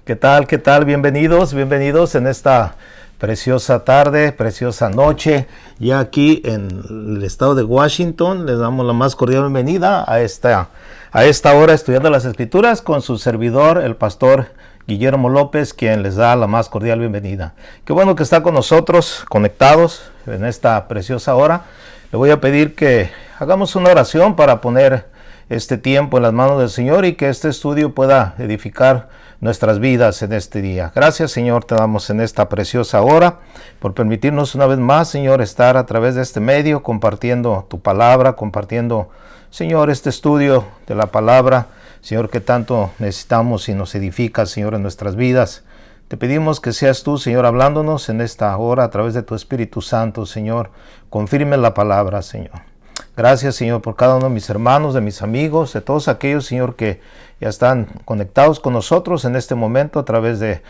¿Qué tal? ¿Qué tal? Bienvenidos, bienvenidos en esta preciosa tarde, preciosa noche. Ya aquí en el estado de Washington les damos la más cordial bienvenida a esta hora estudiando las Escrituras con su servidor, el pastor Guillermo López, quien les da la más cordial bienvenida. Qué bueno que está con nosotros, conectados en esta preciosa hora. Le voy a pedir que hagamos una oración para poner este tiempo en las manos del Señor y que este estudio pueda edificar nuestras vidas en este día. Gracias, Señor, te damos en esta preciosa hora por permitirnos una vez más, Señor, estar a través de este medio compartiendo tu palabra, compartiendo, Señor, este estudio de la palabra, Señor, que tanto necesitamos y nos edifica, Señor, en nuestras vidas. Te pedimos que seas tú, Señor, hablándonos en esta hora a través de tu Espíritu Santo, Señor. Confirme la palabra, Señor. Gracias, Señor, por cada uno de mis hermanos, de mis amigos, de todos aquellos, Señor, que ya están conectados con nosotros en este momento a través de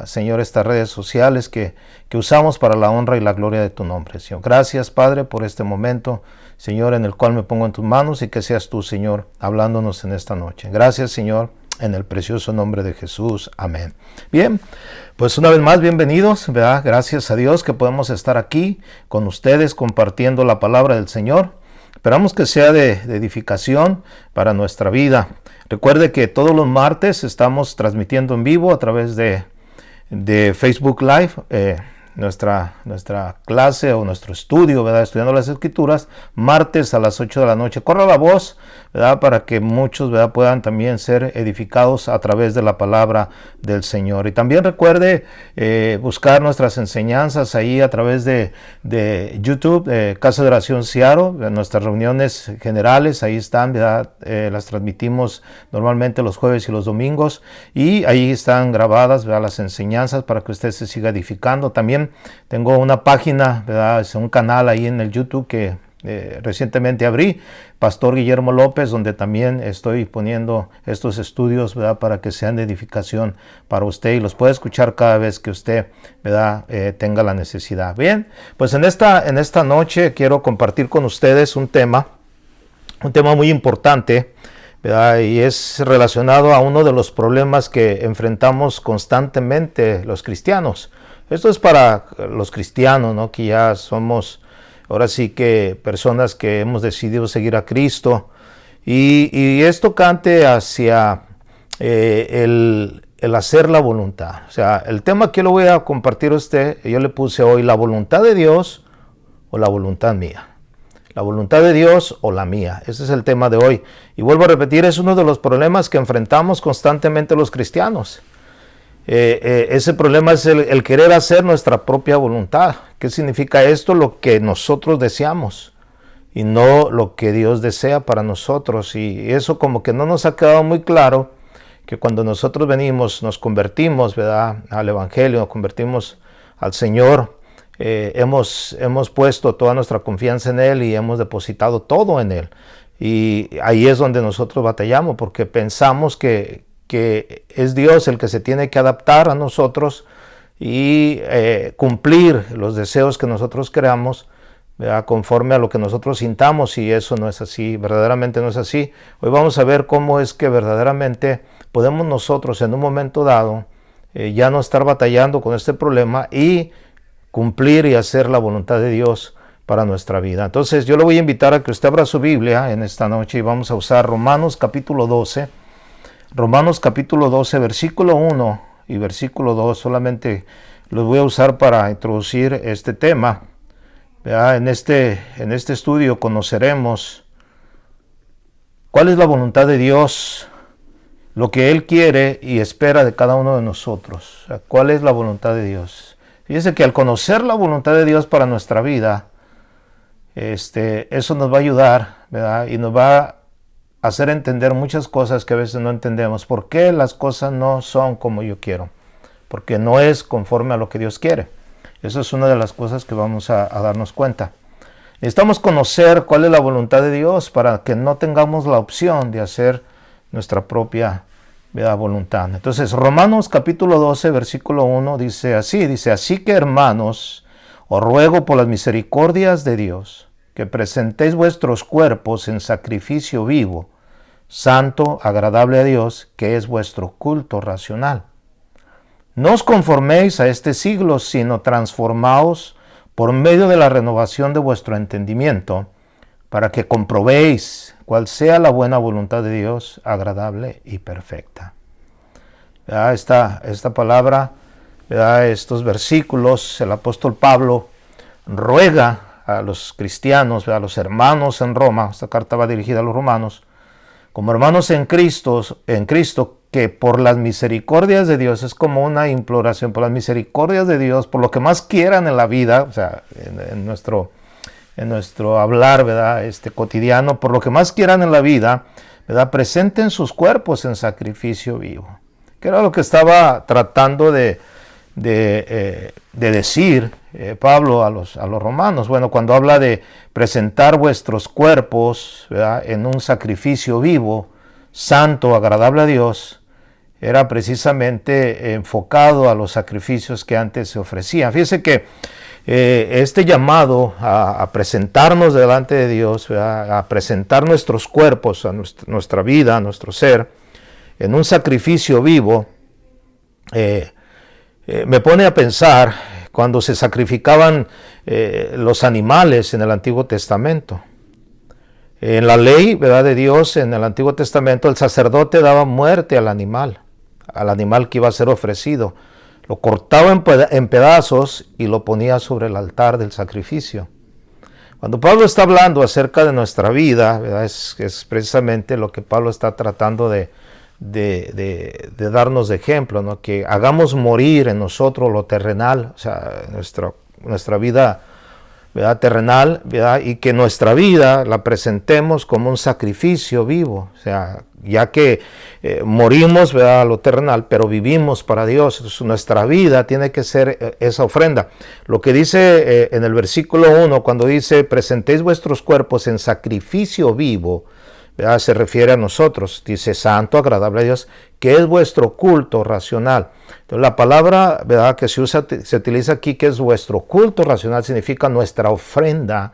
Señor, estas redes sociales que usamos para la honra y la gloria de tu nombre, Señor. Gracias, Padre, por este momento, Señor, en el cual me pongo en tus manos y que seas tú, Señor, hablándonos en esta noche. Gracias, Señor, en el precioso nombre de Jesús. Amén. Bien, pues una vez más, bienvenidos, ¿verdad? Gracias a Dios que podemos estar aquí con ustedes compartiendo la palabra del Señor. Esperamos que sea de edificación para nuestra vida. Recuerde que todos los martes estamos transmitiendo en vivo a través de Facebook Live, nuestra clase o nuestro estudio, ¿verdad? Estudiando las Escrituras, martes a las 8 de la noche. Corra la voz, ¿verdad? Para que muchos, ¿verdad?, puedan también ser edificados a través de la palabra del Señor. Y también recuerde buscar nuestras enseñanzas ahí a través de YouTube, Casa de Oración Seattle, nuestras reuniones generales, ahí están, ¿verdad? Las transmitimos normalmente los jueves y los domingos, y ahí están grabadas, ¿verdad?, las enseñanzas para que usted se siga edificando. También tengo una página, ¿verdad?, es un canal ahí en el YouTube que recientemente abrí, Pastor Guillermo López, donde también estoy poniendo estos estudios, ¿verdad?, para que sean de edificación para usted y los pueda escuchar cada vez que usted, ¿verdad?, tenga la necesidad. Bien, pues en esta noche quiero compartir con ustedes un tema muy importante, ¿verdad?, y es relacionado a uno de los problemas que enfrentamos constantemente los cristianos. Esto es para los cristianos, ¿no?, que ya somos, ahora sí que personas que hemos decidido seguir a Cristo. Y es tocante hacia el hacer la voluntad. O sea, el tema que yo le voy a compartir a usted, yo le puse hoy, la voluntad de Dios o la voluntad mía. La voluntad de Dios o la mía. Ese es el tema de hoy. Y vuelvo a repetir, es uno de los problemas que enfrentamos constantemente los cristianos. Ese problema es el querer hacer nuestra propia voluntad. ¿Qué significa esto? Lo que nosotros deseamos y no lo que Dios desea para nosotros. Y eso como que no nos ha quedado muy claro, que cuando nosotros venimos, nos convertimos, ¿verdad?, al Evangelio, nos convertimos al Señor, hemos puesto toda nuestra confianza en Él y hemos depositado todo en Él. Y ahí es donde nosotros batallamos, porque pensamos que es Dios el que se tiene que adaptar a nosotros y cumplir los deseos que nosotros creamos, ¿verdad?, conforme a lo que nosotros sintamos, y eso no es así, verdaderamente no es así. Hoy vamos a ver cómo es que verdaderamente podemos nosotros en un momento dado ya no estar batallando con este problema y cumplir y hacer la voluntad de Dios para nuestra vida. Entonces yo le voy a invitar a que usted abra su Biblia en esta noche y vamos a usar Romanos capítulo 12, versículo 1 y versículo 2, solamente los voy a usar para introducir este tema. ¿Verdad? En este estudio conoceremos cuál es la voluntad de Dios, lo que Él quiere y espera de cada uno de nosotros. O sea, ¿cuál es la voluntad de Dios? Fíjese que al conocer la voluntad de Dios para nuestra vida, eso nos va a ayudar, ¿verdad?, y nos va a hacer entender muchas cosas que a veces no entendemos. ¿Por qué las cosas no son como yo quiero? Porque no es conforme a lo que Dios quiere. Eso es una de las cosas que vamos a darnos cuenta. Necesitamos conocer cuál es la voluntad de Dios para que no tengamos la opción de hacer nuestra propia, ¿verdad?, voluntad. Entonces, Romanos capítulo 12, versículo 1 dice así, así que hermanos, os ruego por las misericordias de Dios, que presentéis vuestros cuerpos en sacrificio vivo, santo, agradable a Dios, que es vuestro culto racional. No os conforméis a este siglo, sino transformaos por medio de la renovación de vuestro entendimiento, para que comprobéis cuál sea la buena voluntad de Dios, agradable y perfecta. Esta palabra, estos versículos, el apóstol Pablo ruega a los cristianos, a los hermanos en Roma, esta carta va dirigida a los romanos, como hermanos en Cristo, que por las misericordias de Dios, es como una imploración, por las misericordias de Dios, por lo que más quieran en la vida, o sea, en nuestro hablar, ¿verdad? Cotidiano, por lo que más quieran en la vida, ¿verdad? Presenten sus cuerpos en sacrificio vivo. Que era lo que estaba tratando de decir Pablo a los romanos. Bueno, cuando habla de presentar vuestros cuerpos, ¿verdad?, en un sacrificio vivo, santo, agradable a Dios, era precisamente enfocado a los sacrificios que antes se ofrecían. Fíjense que este llamado a presentarnos delante de Dios, ¿verdad?, a presentar nuestros cuerpos, a nuestra vida, a nuestro ser, en un sacrificio vivo, me pone a pensar cuando se sacrificaban los animales en el Antiguo Testamento. En la ley, ¿verdad?, de Dios, en el Antiguo Testamento, el sacerdote daba muerte al animal que iba a ser ofrecido. Lo cortaba en pedazos y lo ponía sobre el altar del sacrificio. Cuando Pablo está hablando acerca de nuestra vida, ¿verdad?, es precisamente lo que Pablo está tratando de darnos de ejemplo, ¿no? Que hagamos morir en nosotros lo terrenal, o sea, nuestra vida, ¿verdad?, terrenal, ¿verdad?, y que nuestra vida la presentemos como un sacrificio vivo, o sea, ya que morimos, ¿verdad?, a lo terrenal, pero vivimos para Dios. Entonces, nuestra vida tiene que ser esa ofrenda. Lo que dice en el versículo 1, cuando dice, presentéis vuestros cuerpos en sacrificio vivo, ¿verdad?, se refiere a nosotros. Dice, santo, agradable a Dios, que es vuestro culto racional. Entonces, la palabra, ¿verdad?, que se utiliza aquí, que es vuestro culto racional, significa nuestra ofrenda,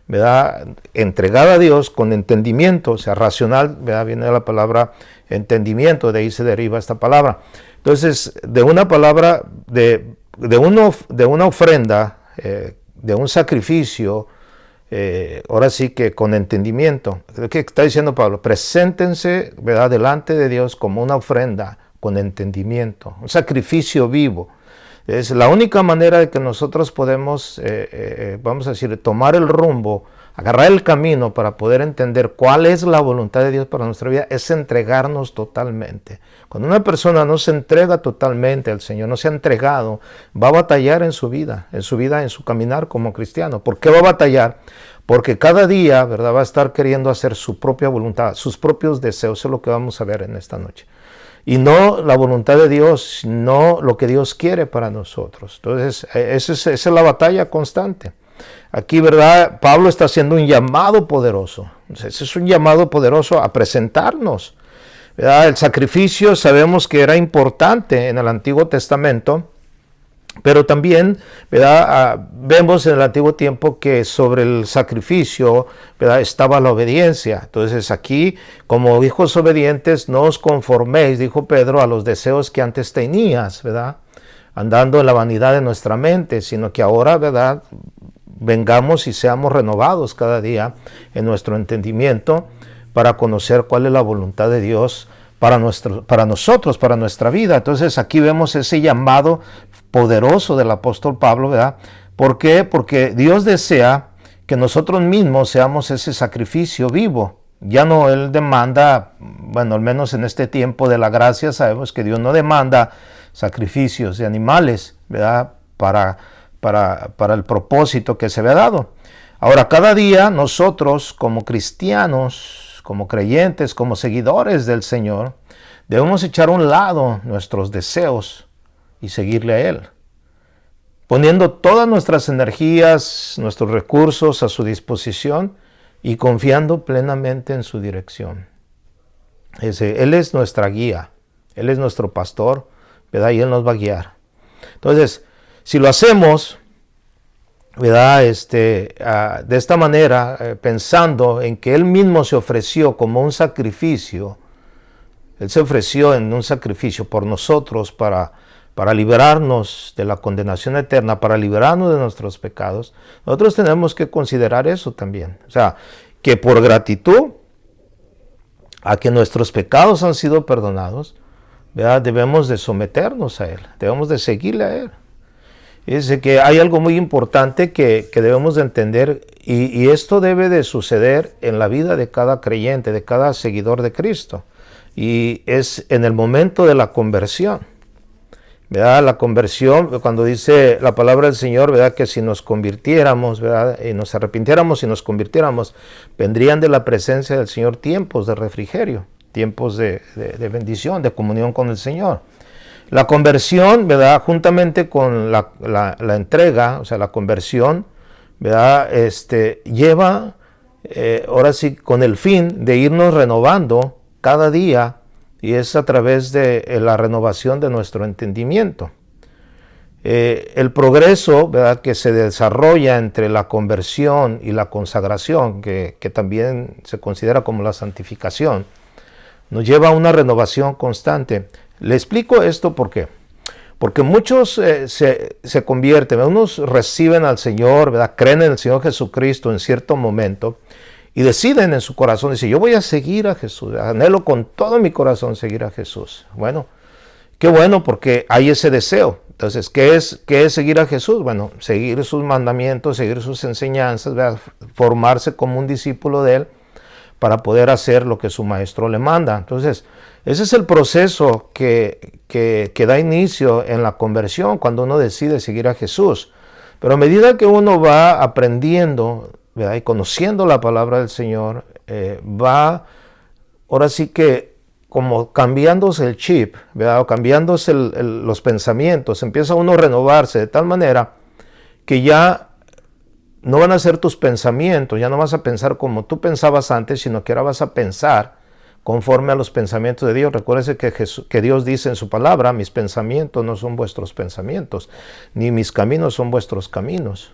¿verdad?, entregada a Dios con entendimiento. O sea, racional, ¿verdad?, viene de la palabra entendimiento, de ahí se deriva esta palabra. Entonces, de una palabra, de una ofrenda, de un sacrificio, ahora sí que con entendimiento. ¿Qué está diciendo Pablo? Preséntense, ¿verdad?, delante de Dios como una ofrenda con entendimiento, un sacrificio vivo. Es la única manera de que nosotros podemos, vamos a decir, tomar el rumbo, agarrar el camino para poder entender cuál es la voluntad de Dios para nuestra vida, es entregarnos totalmente. Cuando una persona no se entrega totalmente al Señor, no se ha entregado, va a batallar en su vida, en su caminar como cristiano. ¿Por qué va a batallar? Porque cada día, ¿verdad?, va a estar queriendo hacer su propia voluntad, sus propios deseos. Eso es lo que vamos a ver en esta noche. Y no la voluntad de Dios, no lo que Dios quiere para nosotros. Entonces, esa es la batalla constante. Aquí, ¿verdad?, Pablo está haciendo un llamado poderoso. Ese es un llamado poderoso a presentarnos, ¿verdad? El sacrificio sabemos que era importante en el Antiguo Testamento, pero también, ¿verdad?, vemos en el antiguo tiempo que sobre el sacrificio, ¿verdad?, estaba la obediencia. Entonces aquí, como hijos obedientes, no os conforméis, dijo Pedro, a los deseos que antes tenías, ¿verdad?, andando en la vanidad de nuestra mente, sino que ahora, ¿verdad?, vengamos y seamos renovados cada día en nuestro entendimiento para conocer cuál es la voluntad de Dios para nosotros, para nuestra vida. Entonces aquí vemos ese llamado poderoso del apóstol Pablo, ¿verdad? ¿Por qué? Porque Dios desea que nosotros mismos seamos ese sacrificio vivo. Ya no Él demanda, bueno, al menos en este tiempo de la gracia sabemos que Dios no demanda sacrificios de animales, ¿verdad?, para el propósito que se le ha dado. Ahora, cada día nosotros como cristianos, como creyentes, como seguidores del Señor, debemos echar a un lado nuestros deseos y seguirle a Él, poniendo todas nuestras energías, nuestros recursos a su disposición y confiando plenamente en su dirección. Él es nuestra guía, Él es nuestro pastor, ¿verdad?, y Él nos va a guiar. Entonces, si lo hacemos ¿verdad? De esta manera, pensando en que Él mismo se ofreció como un sacrificio. Él se ofreció en un sacrificio por nosotros para liberarnos de la condenación eterna, para liberarnos de nuestros pecados. Nosotros tenemos que considerar eso también. O sea, que por gratitud a que nuestros pecados han sido perdonados, ¿verdad? Debemos de someternos a Él, debemos de seguirle a Él. Es que hay algo muy importante que debemos de entender y esto debe de suceder en la vida de cada creyente, de cada seguidor de Cristo. Y es en el momento de la conversión. ¿Verdad? La conversión, cuando dice la palabra del Señor, ¿verdad? Que si nos convirtiéramos, ¿verdad? Y nos arrepintiéramos y nos convirtiéramos, vendrían de la presencia del Señor tiempos de refrigerio, tiempos de bendición, de comunión con el Señor. La conversión, ¿verdad? Juntamente con la entrega, o sea, la conversión, ¿verdad? Lleva, ahora sí, con el fin de irnos renovando cada día, y es a través de la renovación de nuestro entendimiento. El progreso, ¿verdad? Que se desarrolla entre la conversión y la consagración, que también se considera como la santificación, nos lleva a una renovación constante. Le explico esto por qué. Porque muchos se convierten, unos reciben al Señor, ¿verdad? Creen en el Señor Jesucristo en cierto momento y deciden en su corazón, dicen, yo voy a seguir a Jesús, anhelo con todo mi corazón seguir a Jesús. Bueno, qué bueno porque hay ese deseo. Entonces, ¿qué es seguir a Jesús? Bueno, seguir sus mandamientos, seguir sus enseñanzas, ¿verdad? Formarse como un discípulo de Él para poder hacer lo que su maestro le manda. Entonces, ese es el proceso que da inicio en la conversión cuando uno decide seguir a Jesús. Pero a medida que uno va aprendiendo, ¿verdad? Y conociendo la palabra del Señor, va ahora sí que como cambiándose el chip, ¿verdad? O cambiándose los pensamientos, empieza uno a renovarse de tal manera que ya no van a ser tus pensamientos, ya no vas a pensar como tú pensabas antes, sino que ahora vas a pensar conforme a los pensamientos de Dios. Recuérdese que Dios dice en su palabra, mis pensamientos no son vuestros pensamientos, ni mis caminos son vuestros caminos,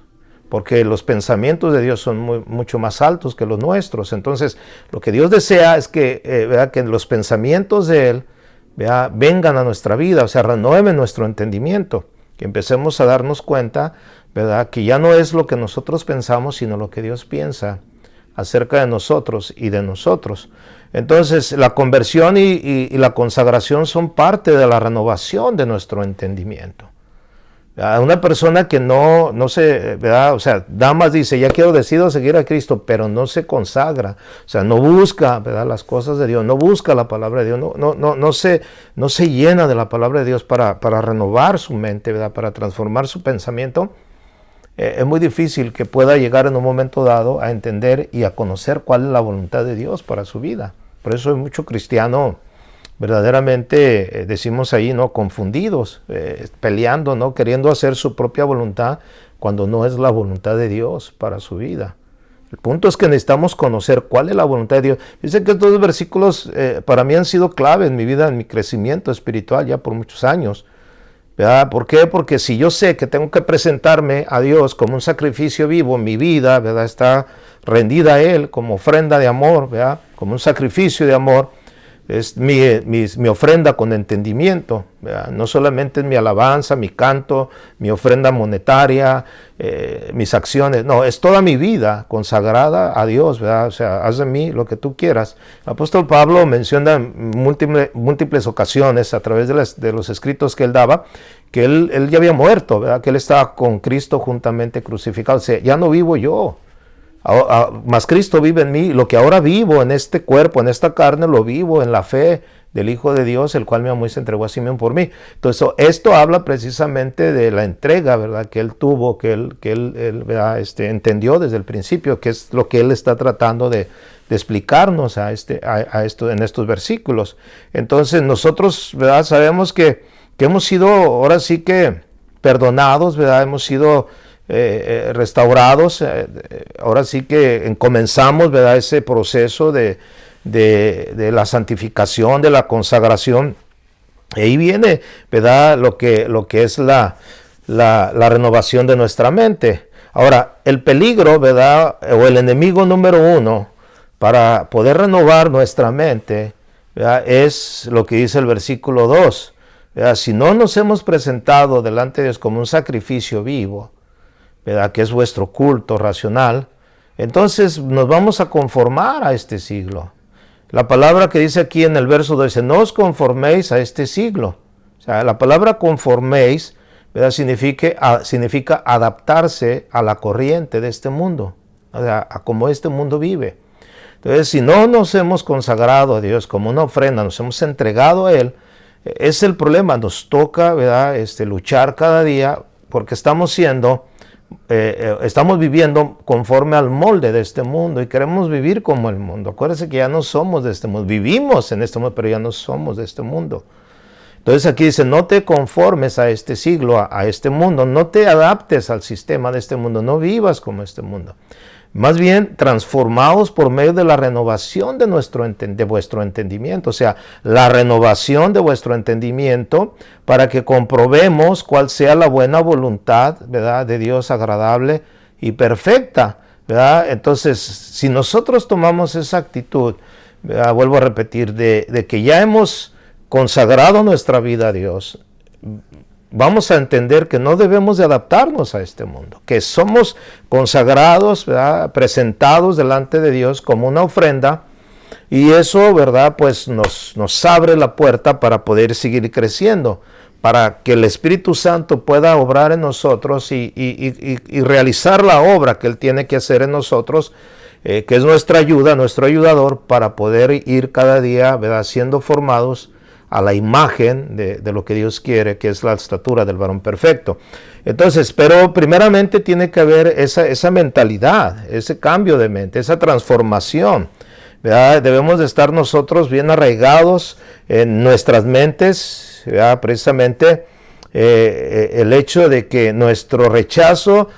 porque los pensamientos de Dios son mucho más altos que los nuestros. Entonces, lo que Dios desea es que los pensamientos de Él, ¿verdad? Vengan a nuestra vida, o sea, renueven nuestro entendimiento, que empecemos a darnos cuenta, ¿verdad? Que ya no es lo que nosotros pensamos, sino lo que Dios piensa acerca de nosotros y de nosotros. Entonces, la conversión y la consagración son parte de la renovación de nuestro entendimiento. Una persona que no se, ¿verdad? O sea, nada más dice, ya decido seguir a Cristo, pero no se consagra, o sea, no busca, ¿verdad? Las cosas de Dios, no busca la palabra de Dios, no se llena de la palabra de Dios para renovar su mente, ¿verdad? Para transformar su pensamiento. Es muy difícil que pueda llegar en un momento dado a entender y a conocer cuál es la voluntad de Dios para su vida. Por eso hay mucho cristiano verdaderamente, decimos ahí, ¿no? Confundidos, peleando, ¿no? Queriendo hacer su propia voluntad cuando no es la voluntad de Dios para su vida. El punto es que necesitamos conocer cuál es la voluntad de Dios. Dicen que estos versículos para mí han sido clave en mi vida, en mi crecimiento espiritual ya por muchos años. ¿Verdad? ¿Por qué? Porque si yo sé que tengo que presentarme a Dios como un sacrificio vivo, mi vida, ¿verdad? Está rendida a Él como ofrenda de amor, ¿verdad? Como un sacrificio de amor. Es mi ofrenda con entendimiento, ¿verdad? No solamente es mi alabanza, mi canto, mi ofrenda monetaria, mis acciones, no, es toda mi vida consagrada a Dios, ¿verdad? O sea, haz de mí lo que tú quieras. El apóstol Pablo menciona en múltiples ocasiones a través de los escritos que él daba, que él ya había muerto, ¿verdad? Que él estaba con Cristo juntamente crucificado. O sea, ya no vivo yo, más Cristo vive en mí. Lo que ahora vivo en este cuerpo, en esta carne, lo vivo en la fe del Hijo de Dios, el cual me amó y se entregó a sí mismo por mí. Entonces, esto habla precisamente de la entrega, ¿verdad? Que él tuvo, que él ¿verdad? Entendió desde el principio, que es lo que él está tratando de explicarnos a esto en estos versículos. Entonces, nosotros, ¿verdad? Sabemos que hemos sido, ahora sí que, perdonados, ¿verdad? Hemos sido restaurados. Ahora sí que comenzamos, ¿verdad? Ese proceso de la santificación, de la consagración. Y ahí viene, ¿verdad? Lo que es la renovación de nuestra mente. Ahora, el peligro, ¿verdad? O el enemigo número uno para poder renovar nuestra mente, ¿verdad? Es lo que dice el versículo 2. ¿Verdad? Si no nos hemos presentado delante de Dios como un sacrificio vivo, ¿verdad? Que es vuestro culto racional, entonces nos vamos a conformar a este siglo. La palabra que dice aquí en el verso 2 dice, no os conforméis a este siglo. O sea, la palabra conforméis, ¿verdad? Significa adaptarse a la corriente de este mundo, o sea, a cómo este mundo vive. Entonces, si no nos hemos consagrado a Dios como una ofrenda, nos hemos entregado a Él, es el problema. Nos toca, ¿verdad? Luchar cada día porque estamos viviendo conforme al molde de este mundo y queremos vivir como el mundo. Acuérdense que ya no somos de este mundo, vivimos en este mundo, pero ya no somos de este mundo. Entonces aquí dice, no te conformes a este siglo, a este mundo, no te adaptes al sistema de este mundo, no vivas como este mundo. Más bien, transformaos por medio de la renovación de vuestro entendimiento, o sea, la renovación de vuestro entendimiento para que comprobemos cuál sea la buena voluntad, ¿verdad?, de Dios agradable y perfecta, ¿verdad? Entonces, si nosotros tomamos esa actitud, ¿verdad?, vuelvo a repetir, de que ya hemos consagrado nuestra vida a Dios, vamos a entender que no debemos de adaptarnos a este mundo, que somos consagrados, ¿verdad?, presentados delante de Dios como una ofrenda, y eso, ¿verdad?, pues nos abre la puerta para poder seguir creciendo, para que el Espíritu Santo pueda obrar en nosotros y realizar la obra que Él tiene que hacer en nosotros, que es nuestra ayuda, nuestro ayudador, para poder ir cada día, ¿verdad?, siendo formados a la imagen de lo que Dios quiere, que es la estatura del varón perfecto. Entonces, pero primeramente tiene que haber esa mentalidad, ese cambio de mente, esa transformación, ¿verdad? Debemos de estar nosotros bien arraigados en nuestras mentes, ¿verdad? Precisamente el hecho de que nuestro rechazo,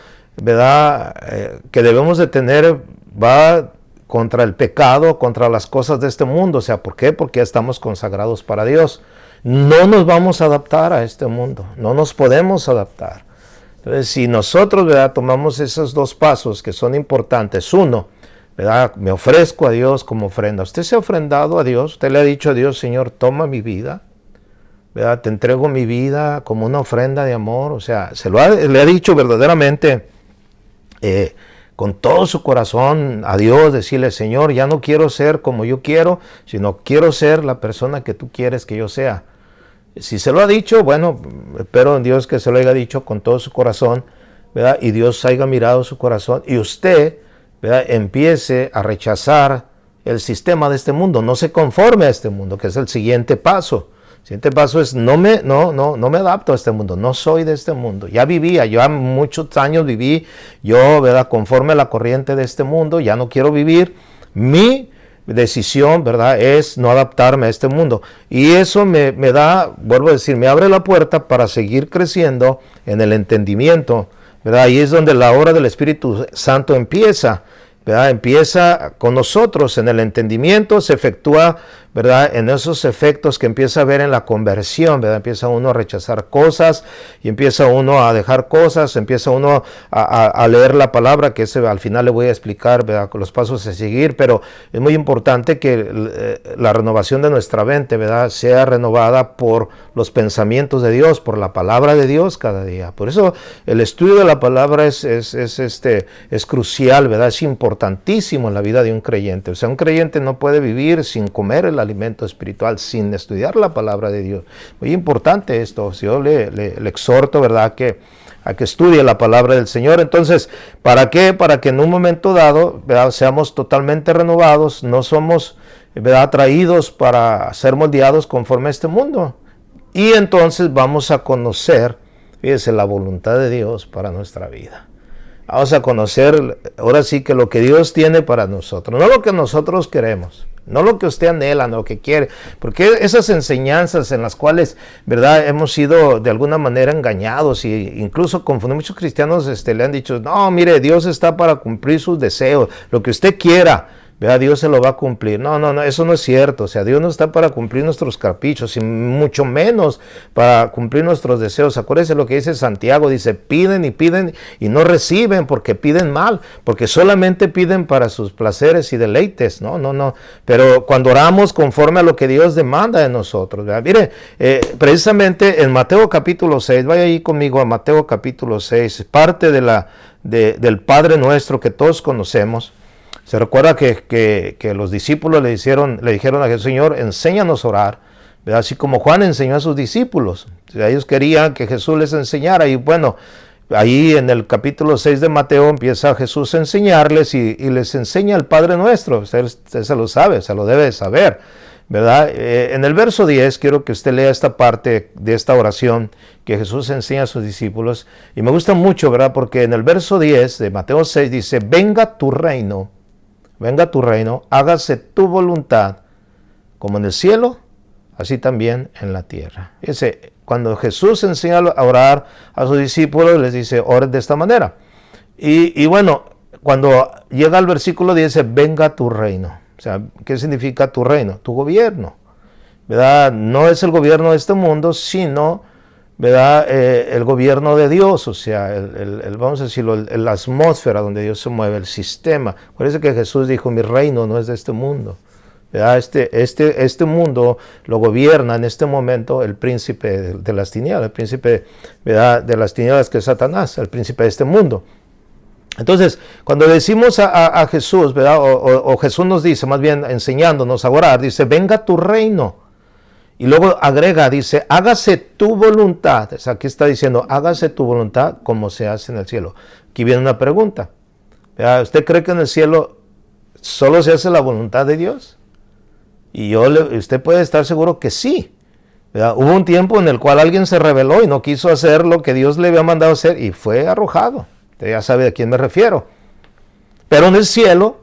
¿verdad?, que debemos de tener va contra el pecado, contra las cosas de este mundo. O sea, ¿por qué? Porque ya estamos consagrados para Dios. No nos vamos a adaptar a este mundo, no nos podemos adaptar. Entonces, si nosotros, ¿verdad?, tomamos esos dos pasos que son importantes. Uno, ¿verdad?, me ofrezco a Dios como ofrenda. Usted se ha ofrendado a Dios, usted le ha dicho a Dios, Señor, toma mi vida, ¿verdad?, te entrego mi vida como una ofrenda de amor. O sea, le ha dicho verdaderamente, con todo su corazón a Dios, decirle, Señor, ya no quiero ser como yo quiero, sino quiero ser la persona que tú quieres que yo sea. Si se lo ha dicho, bueno, espero en Dios que se lo haya dicho con todo su corazón, ¿verdad?, y Dios haya mirado su corazón, y usted, ¿verdad?, empiece a rechazar el sistema de este mundo, no se conforme a este mundo, que es el siguiente paso. El siguiente paso es, no me adapto a este mundo, no soy de este mundo. Ya vivía, yo muchos años viví, yo, ¿verdad?, conforme a la corriente de este mundo, ya no quiero vivir. Mi decisión, ¿verdad?, es no adaptarme a este mundo. Y eso me da, vuelvo a decir, me abre la puerta para seguir creciendo en el entendimiento, ¿verdad? Ahí es donde la obra del Espíritu Santo empieza, ¿verdad? Empieza con nosotros en el entendimiento, se efectúa, ¿verdad?, en esos efectos que empieza a ver en la conversión, ¿verdad? Empieza uno a rechazar cosas y empieza uno a dejar cosas, empieza uno a leer la palabra, que al final le voy a explicar, ¿verdad?, con los pasos a seguir, pero es muy importante que la renovación de nuestra mente, ¿verdad?, sea renovada por los pensamientos de Dios, por la palabra de Dios cada día. Por eso el estudio de la palabra es crucial, ¿verdad?, es importantísimo en la vida de un creyente. O sea, un creyente no puede vivir sin comer el alimento espiritual, sin estudiar la palabra de Dios. Muy importante esto. Yo le exhorto, ¿verdad?, a que estudie la palabra del Señor. Entonces, ¿para qué? Para que en un momento dado, ¿verdad?, seamos totalmente renovados, no somos, ¿verdad?, atraídos para ser moldeados conforme a este mundo. Y entonces vamos a conocer, fíjese, la voluntad de Dios para nuestra vida. Vamos a conocer, ahora sí, que lo que Dios tiene para nosotros, no lo que nosotros queremos, no lo que usted anhela, no lo que quiere, porque esas enseñanzas en las cuales, ¿verdad?, hemos sido de alguna manera engañados, e incluso confundidos. Muchos cristianos le han dicho, no, mire, Dios está para cumplir sus deseos, lo que usted quiera, vea, Dios se lo va a cumplir. No, no, no, eso no es cierto. O sea, Dios no está para cumplir nuestros caprichos y mucho menos para cumplir nuestros deseos. Acuérdense lo que dice Santiago, dice, piden y no reciben porque piden mal, porque solamente piden para sus placeres y deleites. No, no, no. Pero cuando oramos conforme a lo que Dios demanda de nosotros, ¿verdad? Mire, precisamente en Mateo capítulo 6, vaya ahí conmigo a Mateo capítulo 6, parte del Padre Nuestro que todos conocemos. Se recuerda que los discípulos le dijeron a Jesús, Señor, enséñanos a orar, ¿verdad? Así como Juan enseñó a sus discípulos. O sea, ellos querían que Jesús les enseñara y bueno, ahí en el capítulo 6 de Mateo empieza Jesús a enseñarles y les enseña el Padre Nuestro. Usted se lo sabe, se lo debe de saber, ¿verdad? En el verso 10 quiero que usted lea esta parte de esta oración que Jesús enseña a sus discípulos y me gusta mucho, ¿verdad? Porque en el verso 10 de Mateo 6 dice, venga tu reino, hágase tu voluntad, como en el cielo, así también en la tierra. Fíjense, cuando Jesús enseña a orar a sus discípulos, les dice, oren de esta manera. Y bueno, cuando llega al versículo 10, dice, venga tu reino. O sea, ¿qué significa tu reino? Tu gobierno, ¿verdad? No es el gobierno de este mundo, sino, ¿verdad? El gobierno de Dios, o sea, vamos a decirlo, la atmósfera donde Dios se mueve, el sistema. Por eso que Jesús dijo, mi reino no es de este mundo, ¿verdad? Este mundo lo gobierna en este momento el príncipe de las tinieblas, el príncipe, ¿verdad? De las tinieblas que es Satanás, el príncipe de este mundo. Entonces, cuando decimos a Jesús, ¿verdad? O Jesús nos dice, más bien enseñándonos a orar, dice, venga tu reino. Y luego agrega, dice, hágase tu voluntad. O sea, aquí está diciendo, hágase tu voluntad como se hace en el cielo. Aquí viene una pregunta. ¿Verdad? ¿Usted cree que en el cielo solo se hace la voluntad de Dios? Y usted puede estar seguro que sí. ¿Verdad? Hubo un tiempo en el cual alguien se rebeló y no quiso hacer lo que Dios le había mandado hacer y fue arrojado. Usted ya sabe a quién me refiero. Pero en el cielo,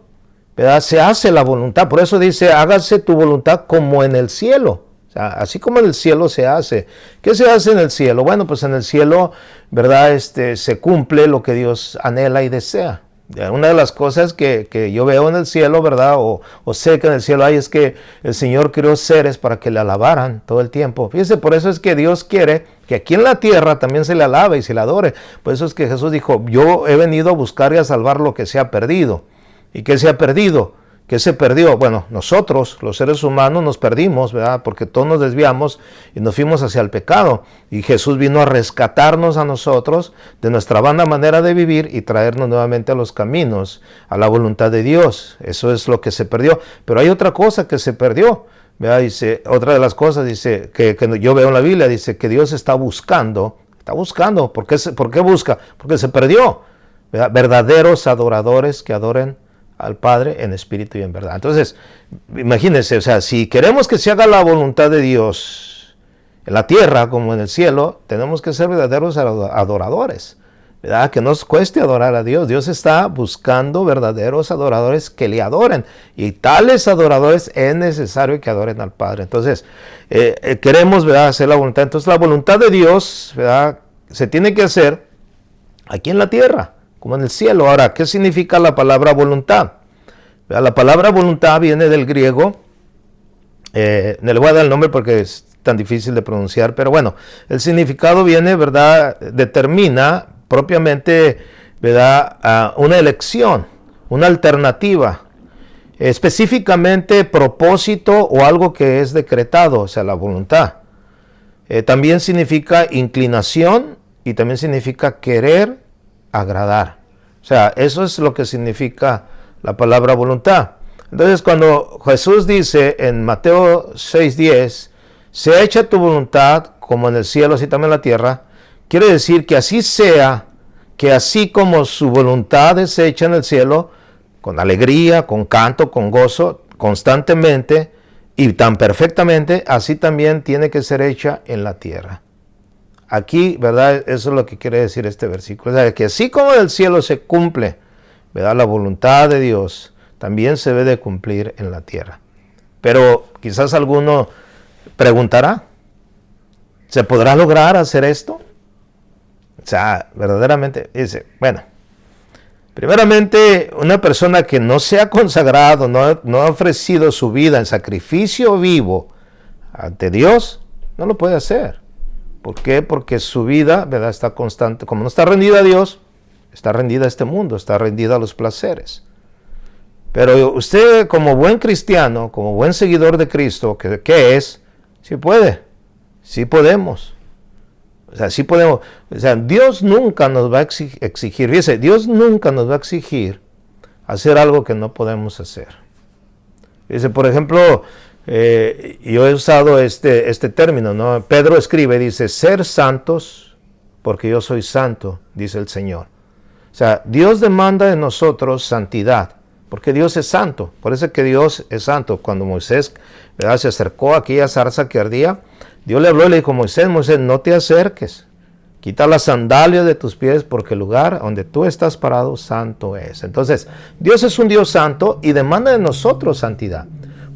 ¿verdad? Se hace la voluntad. Por eso dice, hágase tu voluntad como en el cielo. O sea, así como en el cielo se hace. ¿Qué se hace en el cielo? Bueno, pues en el cielo, ¿verdad? Se cumple lo que Dios anhela y desea. Una de las cosas que yo veo en el cielo, ¿verdad? O sé que en el cielo hay es que el Señor creó seres para que le alabaran todo el tiempo. Fíjense, por eso es que Dios quiere que aquí en la tierra también se le alabe y se le adore. Por eso es que Jesús dijo, yo he venido a buscar y a salvar lo que se ha perdido. ¿Y qué se ha perdido? ¿Qué se perdió? Bueno, nosotros, los seres humanos, nos perdimos, ¿verdad? Porque todos nos desviamos y nos fuimos hacia el pecado. Y Jesús vino a rescatarnos a nosotros de nuestra vana manera de vivir y traernos nuevamente a los caminos, a la voluntad de Dios. Eso es lo que se perdió. Pero hay otra cosa que se perdió, ¿verdad? Dice, otra de las cosas, dice, que yo veo en la Biblia, dice que Dios está buscando. ¿Por qué busca? Porque se perdió, ¿verdad? Verdaderos adoradores que adoren al Padre en espíritu y en verdad. Entonces, imagínense, o sea, si queremos que se haga la voluntad de Dios en la tierra como en el cielo, tenemos que ser verdaderos adoradores, ¿verdad? Que nos cueste adorar a Dios. Dios está buscando verdaderos adoradores que le adoren, y tales adoradores es necesario que adoren al Padre. Entonces, queremos, ¿verdad?, hacer la voluntad. Entonces, la voluntad de Dios, ¿verdad?, se tiene que hacer aquí en la tierra como en el cielo. Ahora, ¿qué significa la palabra voluntad? La palabra voluntad viene del griego, no le voy a dar el nombre porque es tan difícil de pronunciar, pero bueno, el significado viene, ¿verdad?, determina propiamente, ¿verdad?, una elección, una alternativa, específicamente propósito o algo que es decretado, o sea, la voluntad. También significa inclinación y también significa querer agradar. O sea, eso es lo que significa la palabra voluntad. Entonces, cuando Jesús dice en Mateo 6:10, sea hecha tu voluntad como en el cielo, así también en la tierra, quiere decir que así sea, que así como su voluntad es hecha en el cielo, con alegría, con canto, con gozo, constantemente y tan perfectamente, así también tiene que ser hecha en la tierra. Aquí, ¿verdad? Eso es lo que quiere decir este versículo. O sea, que así como en el cielo se cumple, ¿verdad?, la voluntad de Dios, también se debe de cumplir en la tierra. Pero quizás alguno preguntará, ¿se podrá lograr hacer esto? O sea, verdaderamente, dice, bueno, Primeramente, una persona que no se ha consagrado, no ha ofrecido su vida en sacrificio vivo ante Dios, no lo puede hacer. ¿Por qué? Porque su vida, ¿verdad?, está constante. Como no está rendida a Dios, está rendida a este mundo, está rendida a los placeres. Pero usted, como buen cristiano, como buen seguidor de Cristo, ¿qué es? Sí puede, sí podemos. O sea, sí podemos. O sea, Dios nunca nos va a exigir, fíjese, Dios nunca nos va a exigir hacer algo que no podemos hacer. Fíjese, por ejemplo, yo he usado este término, ¿no? Pedro escribe, dice, ser santos porque yo soy santo, dice el Señor. O sea, Dios demanda de nosotros santidad, porque Dios es santo. Por eso es que Dios es santo. Cuando Moisés, ¿verdad?, se acercó a aquella zarza que ardía, Dios le habló y le dijo, Moisés, no te acerques. Quita las sandalias de tus pies porque el lugar donde tú estás parado santo es. Entonces, Dios es un Dios santo y demanda de nosotros santidad.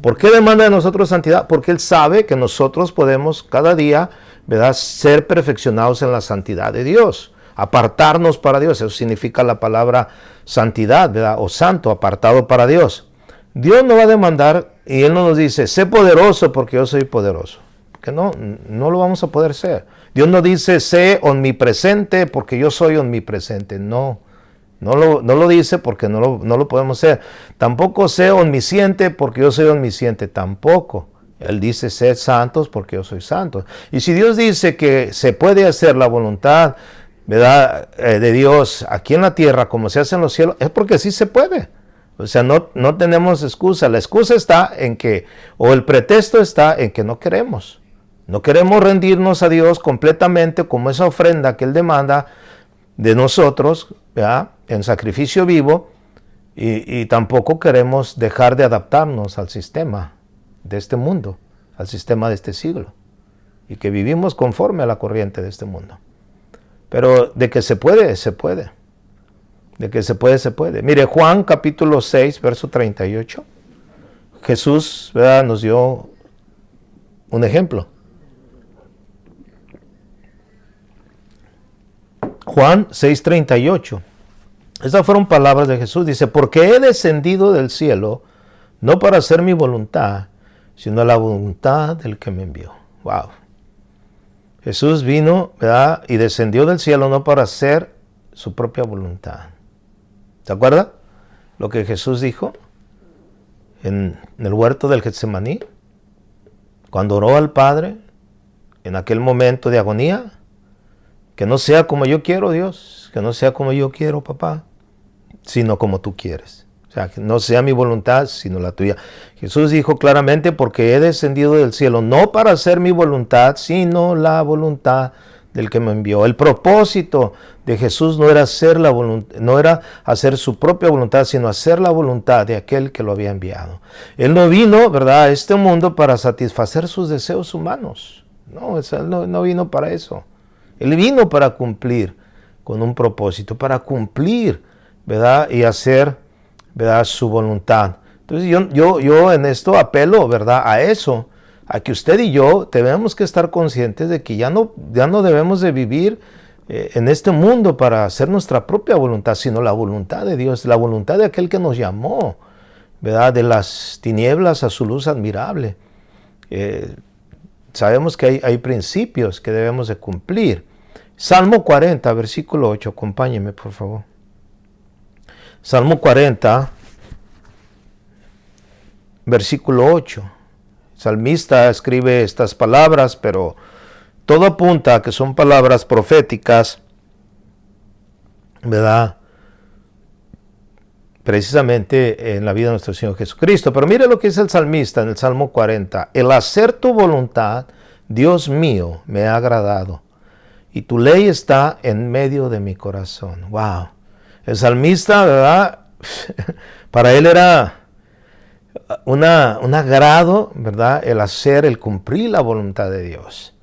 ¿Por qué demanda de nosotros santidad? Porque Él sabe que nosotros podemos cada día, ¿verdad?, ser perfeccionados en la santidad de Dios. Apartarnos para Dios. Eso significa la palabra santidad, ¿verdad?, o santo, apartado para Dios. Dios no va a demandar y Él no nos dice, sé poderoso porque yo soy poderoso. Que no lo vamos a poder ser. Dios no dice, sé omnipresente porque yo soy omnipresente. No lo dice porque no lo podemos ser. Tampoco sé omnisciente porque yo soy omnisciente. Tampoco. Él dice, sé santos porque yo soy santo. Y si Dios dice que se puede hacer la voluntad, ¿verdad?, de Dios aquí en la tierra como se hace en los cielos, es porque sí se puede. O sea, no tenemos excusa. La excusa está en que, o el pretexto está en que no queremos. No queremos rendirnos a Dios completamente como esa ofrenda que Él demanda de nosotros, ¿verdad?, en sacrificio vivo, y tampoco queremos dejar de adaptarnos al sistema de este mundo, al sistema de este siglo, y que vivimos conforme a la corriente de este mundo. Pero de que se puede, se puede. De que se puede, se puede. Mire, Juan capítulo 6, verso 38. Jesús, ¿verdad?, nos dio un ejemplo. Juan 6:38. Estas fueron palabras de Jesús. Dice, porque he descendido del cielo, no para hacer mi voluntad, sino la voluntad del que me envió. Wow. Jesús vino, ¿verdad?, y descendió del cielo no para hacer su propia voluntad. ¿Se acuerda lo que Jesús dijo en el huerto del Getsemaní? Cuando oró al Padre, en aquel momento de agonía, que no sea como yo quiero, Dios, que no sea como yo quiero, papá, sino como tú quieres. O sea, que no sea mi voluntad, sino la tuya. Jesús dijo claramente, porque he descendido del cielo, no para hacer mi voluntad, sino la voluntad del que me envió. El propósito de Jesús no era hacer su propia voluntad, sino hacer la voluntad de aquel que lo había enviado. Él no vino, ¿verdad?, a este mundo para satisfacer sus deseos humanos. No, Él no vino para eso. Él vino para cumplir con un propósito, para cumplir, ¿verdad?, y hacer, ¿verdad?, su voluntad. Entonces yo en esto apelo, ¿verdad?, a eso, a que usted y yo tenemos que estar conscientes de que ya no debemos de vivir en este mundo para hacer nuestra propia voluntad, sino la voluntad de Dios, la voluntad de aquel que nos llamó, ¿verdad?, de las tinieblas a su luz admirable. Sabemos que hay principios que debemos de cumplir. Salmo 40, versículo 8, acompáñeme por favor. Salmo 40, versículo 8. El salmista escribe estas palabras, pero todo apunta a que son palabras proféticas, ¿verdad?, precisamente en la vida de nuestro Señor Jesucristo. Pero mire lo que dice el salmista en el Salmo 40. El hacer tu voluntad, Dios mío, me ha agradado, y tu ley está en medio de mi corazón. Wow. El salmista, ¿verdad?, para él era un agrado, ¿verdad?, el cumplir la voluntad de Dios.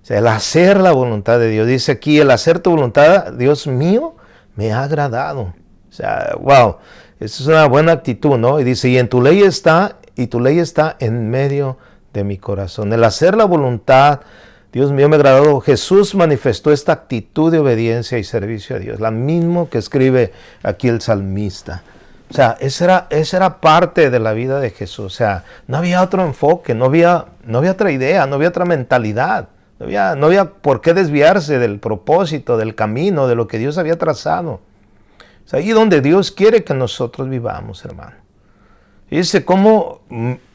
O sea, el hacer la voluntad de Dios. Dice aquí, el hacer tu voluntad, Dios mío, me ha agradado. O sea, wow. Esa es una buena actitud, ¿no? Y dice, y tu ley está en medio de mi corazón. El hacer la voluntad Dios mío, me agradó. Jesús manifestó esta actitud de obediencia y servicio a Dios, la misma que escribe aquí el salmista. O sea, esa era parte de la vida de Jesús. O sea, no había otro enfoque, no había otra idea, no había otra mentalidad. No había por qué desviarse del propósito, del camino, de lo que Dios había trazado. Es ahí donde Dios quiere que nosotros vivamos, hermano. Y dice cómo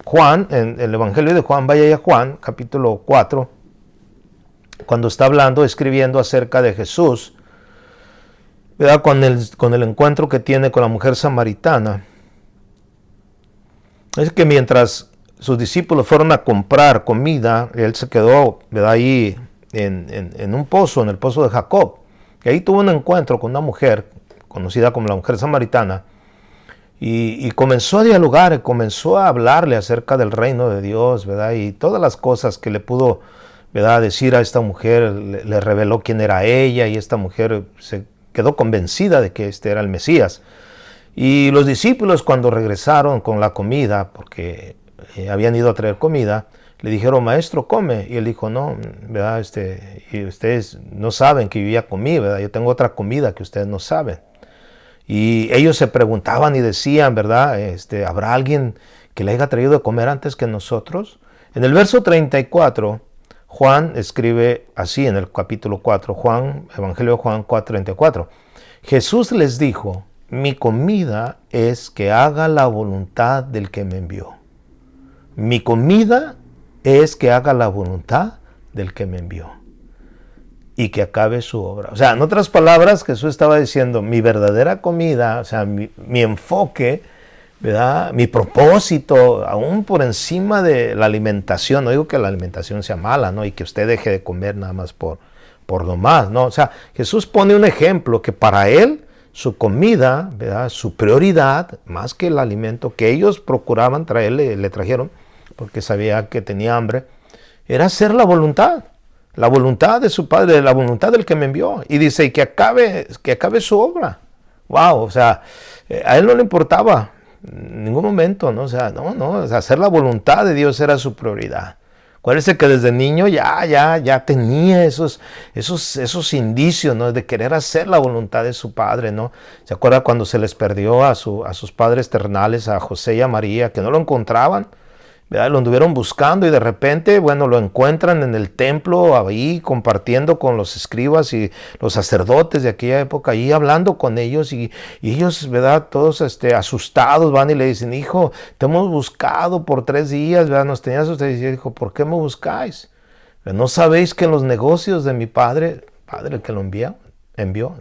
Juan, en el Evangelio de Juan, vaya a Juan, capítulo 4, cuando está hablando, escribiendo acerca de Jesús, ¿verdad? Con el encuentro que tiene con la mujer samaritana. Es que mientras sus discípulos fueron a comprar comida, él se quedó, ¿verdad?, ahí en un pozo, en el pozo de Jacob. Y ahí tuvo un encuentro con una mujer, conocida como la mujer samaritana, y comenzó a dialogar, comenzó a hablarle acerca del reino de Dios, ¿verdad? Y todas las cosas que le pudo, ¿verdad?, decir a esta mujer, le reveló quién era ella, y esta mujer se quedó convencida de que este era el Mesías. Y los discípulos, cuando regresaron con la comida, porque habían ido a traer comida, le dijeron: maestro, come. Y él dijo: no, ¿verdad? Y ustedes no saben que yo ya comí, ¿verdad? Yo tengo otra comida que ustedes no saben. Y ellos se preguntaban y decían, ¿verdad? ¿Habrá alguien que le haya traído de comer antes que nosotros? En el verso 34, Juan escribe así en el capítulo 4, Evangelio de Juan 4:34. Jesús les dijo: mi comida es que haga la voluntad del que me envió. Mi comida es que haga la voluntad del que me envió y que acabe su obra. O sea, en otras palabras, Jesús estaba diciendo: mi verdadera comida, o sea, mi enfoque, ¿verdad?, mi propósito, aún por encima de la alimentación. No digo que la alimentación sea mala, ¿no?, y que usted deje de comer nada más por lo más, ¿no? O sea, Jesús pone un ejemplo que para él, su comida, ¿verdad?, su prioridad, más que el alimento que ellos procuraban traerle, le trajeron, porque sabía que tenía hambre, era hacer la voluntad de su Padre, la voluntad del que me envió. Y dice: que acabe su obra. Wow, o sea, a él no le importaba en ningún momento, ¿no? O sea, hacer la voluntad de Dios era su prioridad. Acuérdense que desde niño ya tenía esos indicios, ¿no?, de querer hacer la voluntad de su Padre, ¿no? ¿Se acuerda cuando se les perdió a sus padres terrenales, a José y a María, que no lo encontraban? ¿Verdad? Lo anduvieron buscando y de repente, bueno, lo encuentran en el templo, ahí compartiendo con los escribas y los sacerdotes de aquella época, ahí hablando con ellos, y ellos, ¿verdad?, todos asustados, van y le dicen: hijo, te hemos buscado por 3 días, ¿verdad? Nos tenías ustedes. Y dijo: ¿por qué me buscáis? ¿No sabéis que en los negocios de mi Padre, el que lo envió,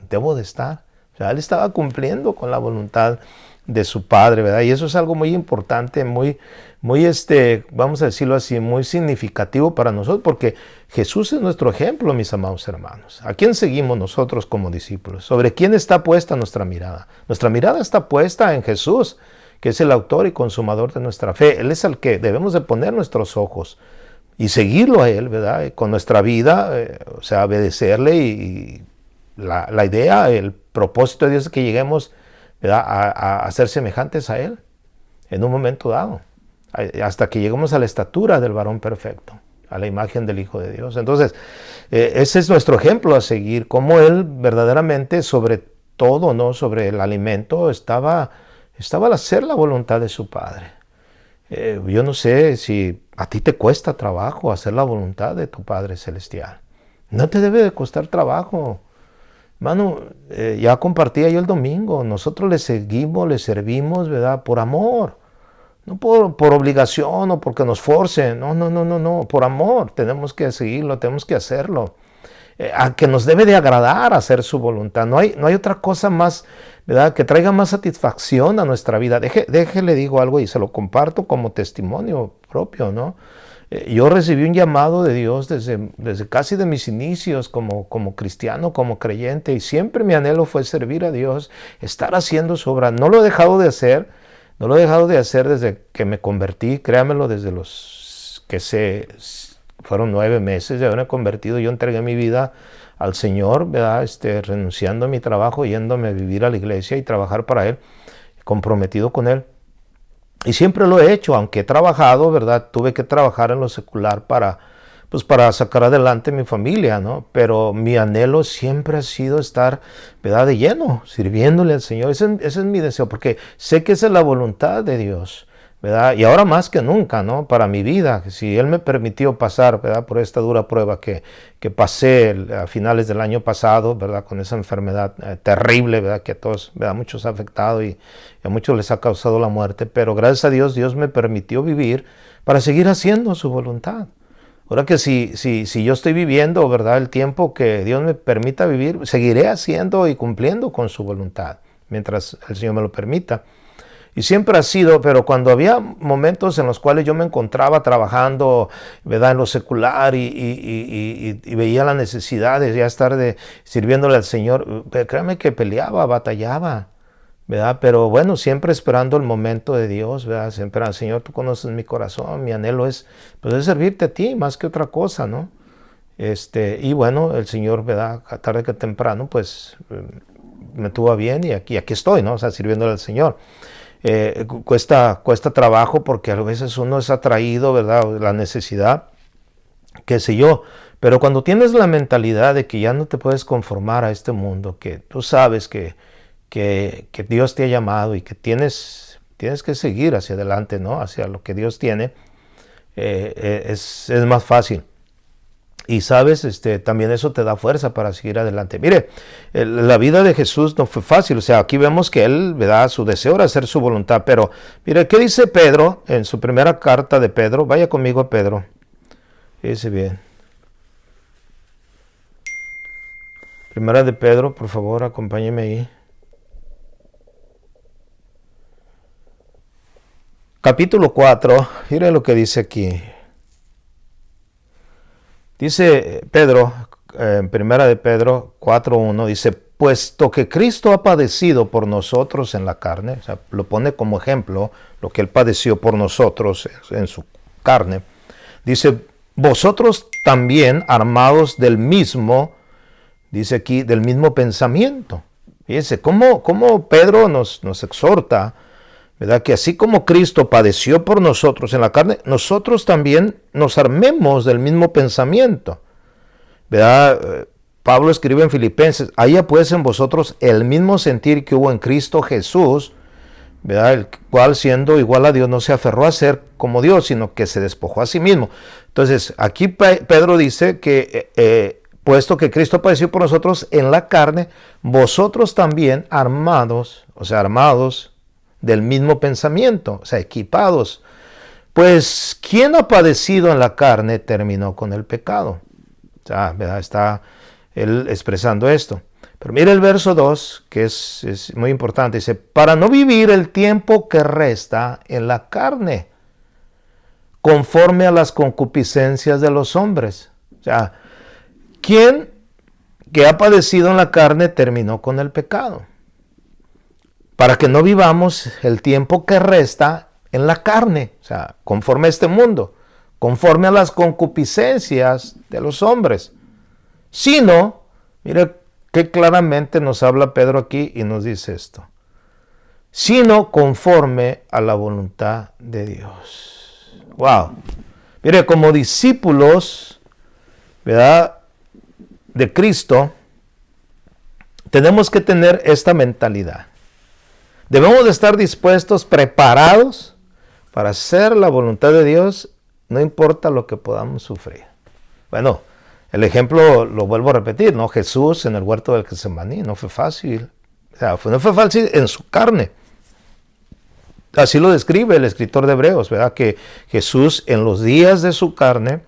debo de estar? O sea, él estaba cumpliendo con la voluntad de su Padre, ¿verdad? Y eso es algo muy importante, muy, vamos a decirlo así, muy significativo para nosotros, porque Jesús es nuestro ejemplo, mis amados hermanos. ¿A quién seguimos nosotros como discípulos? ¿Sobre quién está puesta nuestra mirada? Nuestra mirada está puesta en Jesús, que es el autor y consumador de nuestra fe. Él es al que debemos de poner nuestros ojos y seguirlo a Él, ¿verdad? Con nuestra vida, o sea, obedecerle, y la idea, el propósito de Dios es que lleguemos, ¿verdad?, a ser semejantes a Él en un momento dado, hasta que lleguemos a la estatura del varón perfecto, a la imagen del Hijo de Dios. Entonces, ese es nuestro ejemplo a seguir, cómo Él verdaderamente, sobre todo, ¿no?, sobre el alimento, estaba al hacer la voluntad de su Padre. Yo no sé si a ti te cuesta trabajo hacer la voluntad de tu Padre Celestial. No te debe de costar trabajo. Hermano, ya compartía yo el domingo, nosotros le seguimos, le servimos, ¿verdad?, por amor, no por obligación o porque nos forcen, no, por amor tenemos que seguirlo, tenemos que hacerlo, a que nos debe de agradar hacer su voluntad. No hay otra cosa más, ¿verdad?, que traiga más satisfacción a nuestra vida. Le digo algo y se lo comparto como testimonio propio, ¿no? Yo recibí un llamado de Dios desde casi de mis inicios como cristiano, como creyente, y siempre mi anhelo fue servir a Dios, estar haciendo su obra. No lo he dejado de hacer, desde que me convertí, créamelo, desde los que fueron 9 meses de haberme convertido. Yo entregué mi vida al Señor, ¿verdad?, renunciando a mi trabajo, yéndome a vivir a la iglesia y trabajar para Él, comprometido con Él. Y siempre lo he hecho, aunque he trabajado, ¿verdad? Tuve que trabajar en lo secular para pues para sacar adelante mi familia, ¿no? Pero mi anhelo siempre ha sido estar, ¿verdad?, de lleno, sirviéndole al Señor. Ese es mi deseo, porque sé que esa es la voluntad de Dios, ¿verdad? Y ahora más que nunca, ¿no? Para mi vida, si Él me permitió pasar, ¿verdad?, por esta dura prueba que pasé a finales del año pasado, ¿verdad?, con esa enfermedad terrible, ¿verdad?, que a todos, ¿verdad?, muchos ha afectado y a muchos les ha causado la muerte, pero gracias a Dios, Dios me permitió vivir para seguir haciendo su voluntad. Ahora que si yo estoy viviendo, ¿verdad?, el tiempo que Dios me permita vivir, seguiré haciendo y cumpliendo con su voluntad, mientras el Señor me lo permita. Y siempre ha sido, pero cuando había momentos en los cuales yo me encontraba trabajando, ¿verdad?, en lo secular y veía la necesidad de ya estar sirviéndole al Señor, créame que peleaba, batallaba, ¿verdad? Pero bueno, siempre esperando el momento de Dios, ¿verdad? Siempre, Señor, tú conoces mi corazón, mi anhelo es, pues, es servirte a ti más que otra cosa, ¿no? Y bueno, el Señor, ¿verdad?, tarde que temprano, pues, me tuvo bien y aquí estoy, ¿no? O sea, sirviéndole al Señor. Cuesta trabajo porque a veces uno es atraído, ¿verdad?, la necesidad, qué sé yo. Pero cuando tienes la mentalidad de que ya no te puedes conformar a este mundo, que tú sabes que Dios te ha llamado y que tienes que seguir hacia adelante, ¿no?, hacia lo que Dios tiene, es más fácil. Y sabes, también eso te da fuerza para seguir adelante. Mire, la vida de Jesús no fue fácil. O sea, aquí vemos que Él, ¿verdad?, su deseo era hacer su voluntad. Pero, mire, ¿qué dice Pedro en su primera carta de Pedro? Vaya conmigo a Pedro. Dice bien. Primera de Pedro, por favor, acompáñeme ahí. Capítulo 4, mire lo que dice aquí. Dice Pedro, en primera de Pedro 4:1, dice, puesto que Cristo ha padecido por nosotros en la carne, o sea, lo pone como ejemplo, lo que Él padeció por nosotros en su carne, dice, vosotros también armados del mismo, dice aquí, del mismo pensamiento. Fíjense, cómo Pedro nos exhorta, ¿verdad?, que así como Cristo padeció por nosotros en la carne, nosotros también nos armemos del mismo pensamiento, ¿verdad? Pablo escribe en Filipenses, haya pues en vosotros el mismo sentir que hubo en Cristo Jesús, ¿verdad?, el cual siendo igual a Dios no se aferró a ser como Dios, sino que se despojó a sí mismo. Entonces, aquí Pedro dice que puesto que Cristo padeció por nosotros en la carne, vosotros también armados, o sea, armados del mismo pensamiento, o sea, equipados. Pues, ¿quién ha padecido en la carne terminó con el pecado? O sea, ¿verdad?, está él expresando esto. Pero mire el verso 2, que es muy importante. Dice, para no vivir el tiempo que resta en la carne, conforme a las concupiscencias de los hombres. O sea, ¿quién que ha padecido en la carne terminó con el pecado? Para que no vivamos el tiempo que resta en la carne, o sea, conforme a este mundo, conforme a las concupiscencias de los hombres, sino, mire que claramente nos habla Pedro aquí y nos dice esto, sino conforme a la voluntad de Dios. Wow. Mire, como discípulos, ¿verdad?, de Cristo, tenemos que tener esta mentalidad. Debemos de estar dispuestos, preparados para hacer la voluntad de Dios, no importa lo que podamos sufrir. Bueno, el ejemplo lo vuelvo a repetir, ¿no? Jesús en el huerto del Getsemaní, no fue fácil. O sea, no fue fácil en su carne. Así lo describe el escritor de Hebreos, ¿verdad? Que Jesús en los días de su carne,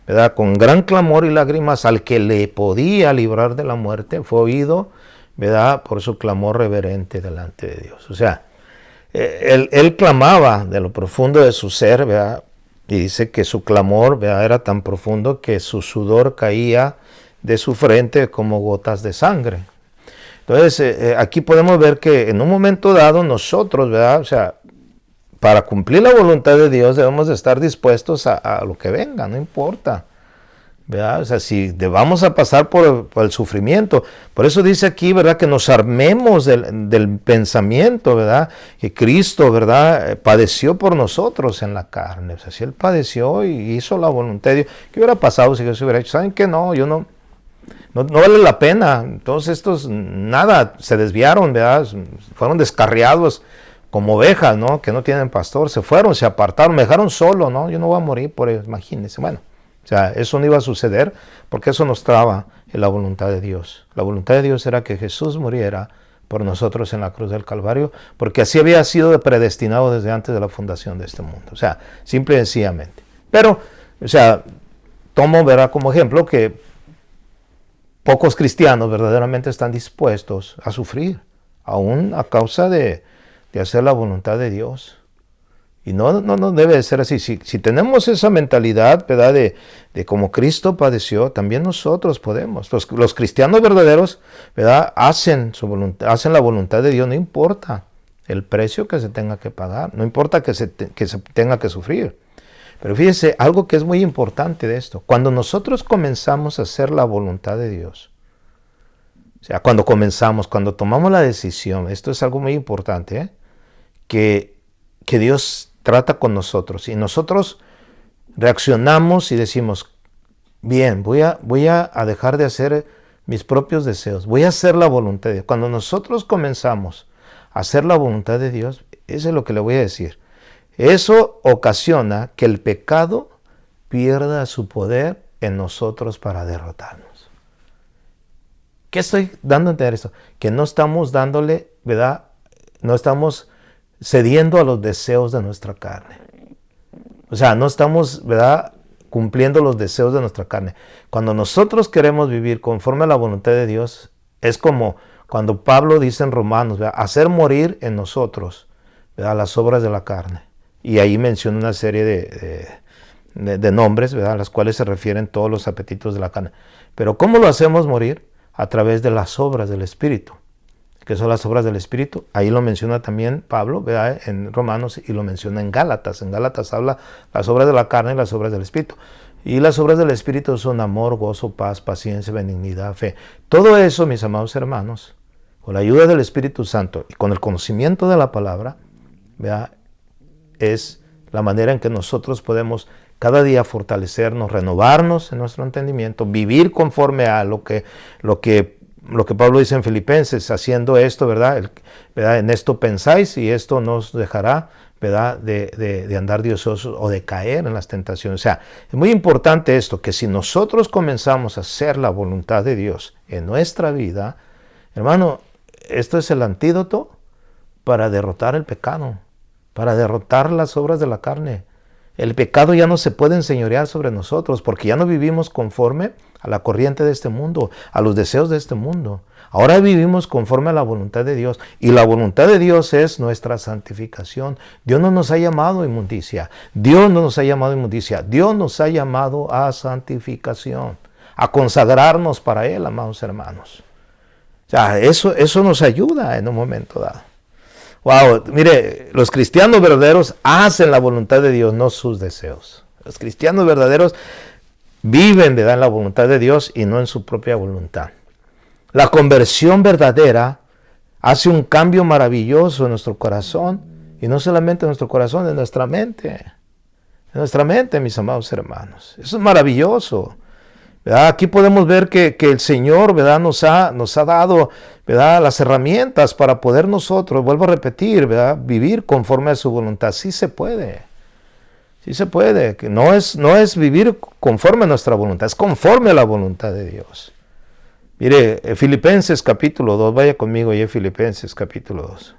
¿verdad?, con gran clamor y lágrimas al que le podía librar de la muerte, fue oído, ¿verdad?, por su clamor reverente delante de Dios. O sea, él clamaba de lo profundo de su ser, ¿verdad?, y dice que su clamor, ¿verdad?, era tan profundo que su sudor caía de su frente como gotas de sangre. Entonces, aquí podemos ver que en un momento dado nosotros, ¿verdad?, o sea, para cumplir la voluntad de Dios debemos de estar dispuestos a lo que venga, no importa, ¿verdad? O sea, si vamos a pasar por el sufrimiento, por eso dice aquí, ¿verdad? Que nos armemos del pensamiento, ¿verdad? Que Cristo, ¿verdad? Padeció por nosotros en la carne. O sea, si Él padeció y hizo la voluntad de Dios, ¿qué hubiera pasado si Jesús hubiera hecho? ¿Saben qué? No, no vale la pena. Entonces estos, nada, se desviaron, ¿verdad? Fueron descarriados como ovejas, ¿no? Que no tienen pastor. Se fueron, se apartaron, me dejaron solo, ¿no? Yo no voy a morir por ellos, imagínense. Bueno. O sea, eso no iba a suceder porque eso no estaba en la voluntad de Dios. La voluntad de Dios era que Jesús muriera por nosotros en la cruz del Calvario, porque así había sido predestinado desde antes de la fundación de este mundo. O sea, simple y sencillamente. Pero, o sea, tomo, ¿verdad?, como ejemplo que pocos cristianos verdaderamente están dispuestos a sufrir, aún a causa de hacer la voluntad de Dios. Y no debe de ser así. Si tenemos esa mentalidad, ¿verdad?, de como Cristo padeció, también nosotros podemos. Los cristianos verdaderos, ¿verdad?, hacen la voluntad de Dios, no importa el precio que se tenga que pagar, no importa que se tenga que sufrir. Pero fíjese, algo que es muy importante de esto, cuando nosotros comenzamos a hacer la voluntad de Dios, o sea, cuando tomamos la decisión, esto es algo muy importante, que Dios trata con nosotros y nosotros reaccionamos y decimos, bien, voy a dejar de hacer mis propios deseos, voy a hacer la voluntad de Dios. Cuando nosotros comenzamos a hacer la voluntad de Dios, eso es lo que le voy a decir. Eso ocasiona que el pecado pierda su poder en nosotros para derrotarnos. ¿Qué estoy dando a entender esto? Que no estamos dándole, ¿verdad? No estamos cediendo a los deseos de nuestra carne. O sea, no estamos, ¿verdad?, cumpliendo los deseos de nuestra carne. Cuando nosotros queremos vivir conforme a la voluntad de Dios, es como cuando Pablo dice en Romanos, ¿verdad?, hacer morir en nosotros, ¿verdad?, las obras de la carne. Y ahí menciona una serie de nombres, ¿verdad?, a las cuales se refieren todos los apetitos de la carne. Pero ¿cómo lo hacemos morir? A través de las obras del Espíritu. Que son las obras del Espíritu. Ahí lo menciona también Pablo, ¿verdad?, en Romanos, y lo menciona en Gálatas. En Gálatas habla las obras de la carne y las obras del Espíritu. Y las obras del Espíritu son amor, gozo, paz, paciencia, benignidad, fe. Todo eso, mis amados hermanos, con la ayuda del Espíritu Santo y con el conocimiento de la palabra, ¿verdad?, es la manera en que nosotros podemos cada día fortalecernos, renovarnos en nuestro entendimiento, vivir conforme a lo que Pablo dice en Filipenses, haciendo esto, ¿verdad? En esto pensáis y esto nos dejará, ¿verdad?, de andar diososos o de caer en las tentaciones. O sea, es muy importante esto, que si nosotros comenzamos a hacer la voluntad de Dios en nuestra vida, hermano, esto es el antídoto para derrotar el pecado, para derrotar las obras de la carne. El pecado ya no se puede enseñorear sobre nosotros porque ya no vivimos conforme a la corriente de este mundo, a los deseos de este mundo. Ahora vivimos conforme a la voluntad de Dios y la voluntad de Dios es nuestra santificación. Dios no nos ha llamado a inmundicia. Dios no nos ha llamado a inmundicia. Dios nos ha llamado a santificación, a consagrarnos para Él, amados hermanos. O sea, eso nos ayuda en un momento dado. Wow, mire, los cristianos verdaderos hacen la voluntad de Dios, no sus deseos. Los cristianos verdaderos viven, ¿verdad?, en la voluntad de Dios y no en su propia voluntad. La conversión verdadera hace un cambio maravilloso en nuestro corazón, y no solamente en nuestro corazón, en nuestra mente. En nuestra mente, mis amados hermanos. Eso es maravilloso. ¿Verdad? Aquí podemos ver que el Señor, ¿verdad?, nos ha dado, ¿verdad?, las herramientas para poder nosotros, vuelvo a repetir, ¿verdad?, vivir conforme a su voluntad. Sí se puede. Sí se puede. Que no es vivir conforme a nuestra voluntad, es conforme a la voluntad de Dios. Mire, Filipenses capítulo 2, vaya conmigo ya, Filipenses capítulo 2.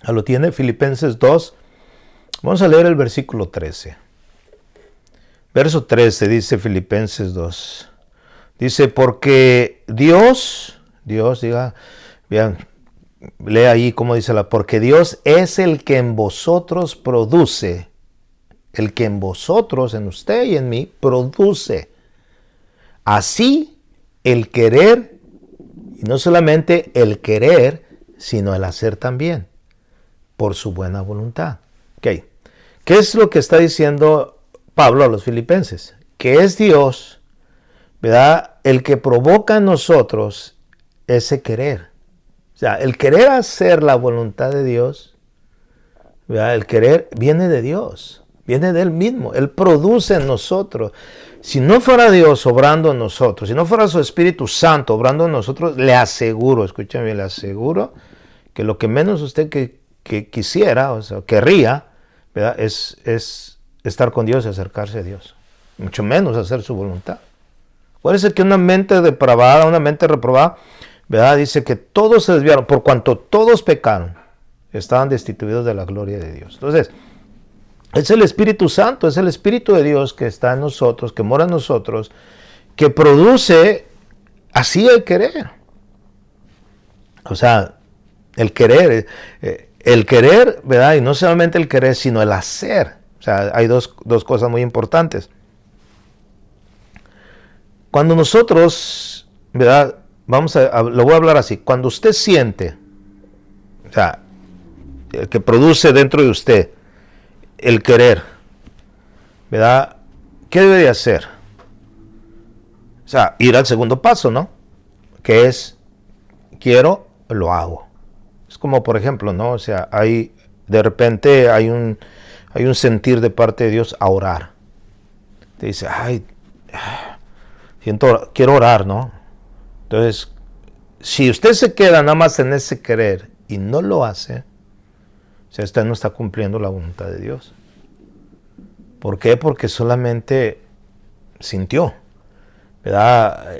¿Lo tiene? Filipenses 2. Vamos a leer el versículo 13. Verso 13 dice Filipenses 2. Dice, porque Dios, diga, vean, lea ahí cómo dice porque Dios es el que en vosotros produce, el que en vosotros, en usted y en mí, produce. Así el querer Y no solamente el querer, sino el hacer también, por su buena voluntad. Okay. ¿Qué es lo que está diciendo Pablo a los filipenses? Que es Dios, ¿verdad?, el que provoca en nosotros ese querer. O sea, el querer hacer la voluntad de Dios, ¿verdad?, el querer viene de Dios, viene de Él mismo. Él produce en nosotros. Si no fuera Dios obrando en nosotros, si no fuera su Espíritu Santo obrando en nosotros, le aseguro, escúchame, le aseguro que lo que menos usted que quisiera, o sea, querría, ¿verdad?, es estar con Dios y acercarse a Dios. Mucho menos hacer su voluntad. Acuérdense que una mente depravada, una mente reprobada, ¿verdad?, dice que todos se desviaron, por cuanto todos pecaron, estaban destituidos de la gloria de Dios. Entonces, es el Espíritu Santo, es el Espíritu de Dios que está en nosotros, que mora en nosotros, que produce así el querer. O sea, el querer, ¿verdad? Y no solamente el querer, sino el hacer. O sea, hay dos cosas muy importantes. Cuando nosotros, ¿verdad?, lo voy a hablar así. Cuando usted siente, o sea, el que produce dentro de usted el querer, ¿verdad?, ¿qué debe de hacer? O sea, ir al segundo paso, ¿no? Que es, quiero, lo hago. Es como, por ejemplo, ¿no? O sea, de repente hay un sentir de parte de Dios a orar. Te dice, quiero orar, ¿no? Entonces, si usted se queda nada más en ese querer y no lo hace, o sea, usted no está cumpliendo la voluntad de Dios. ¿Por qué? Porque solamente sintió, ¿verdad?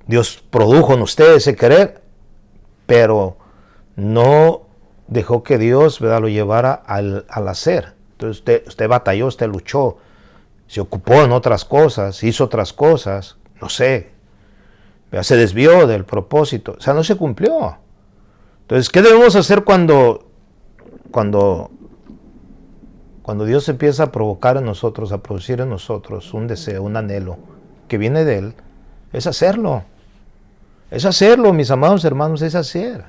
Dios produjo en usted ese querer, pero no dejó que Dios, ¿verdad?, lo llevara al hacer. Entonces usted batalló, usted luchó, se ocupó en otras cosas, hizo otras cosas, no sé, ¿verdad?, se desvió del propósito, o sea, no se cumplió. Entonces, ¿qué debemos hacer cuando Dios empieza a provocar en nosotros, a producir en nosotros un deseo, un anhelo que viene de Él? Es hacerlo. Es hacerlo, mis amados hermanos, es hacer.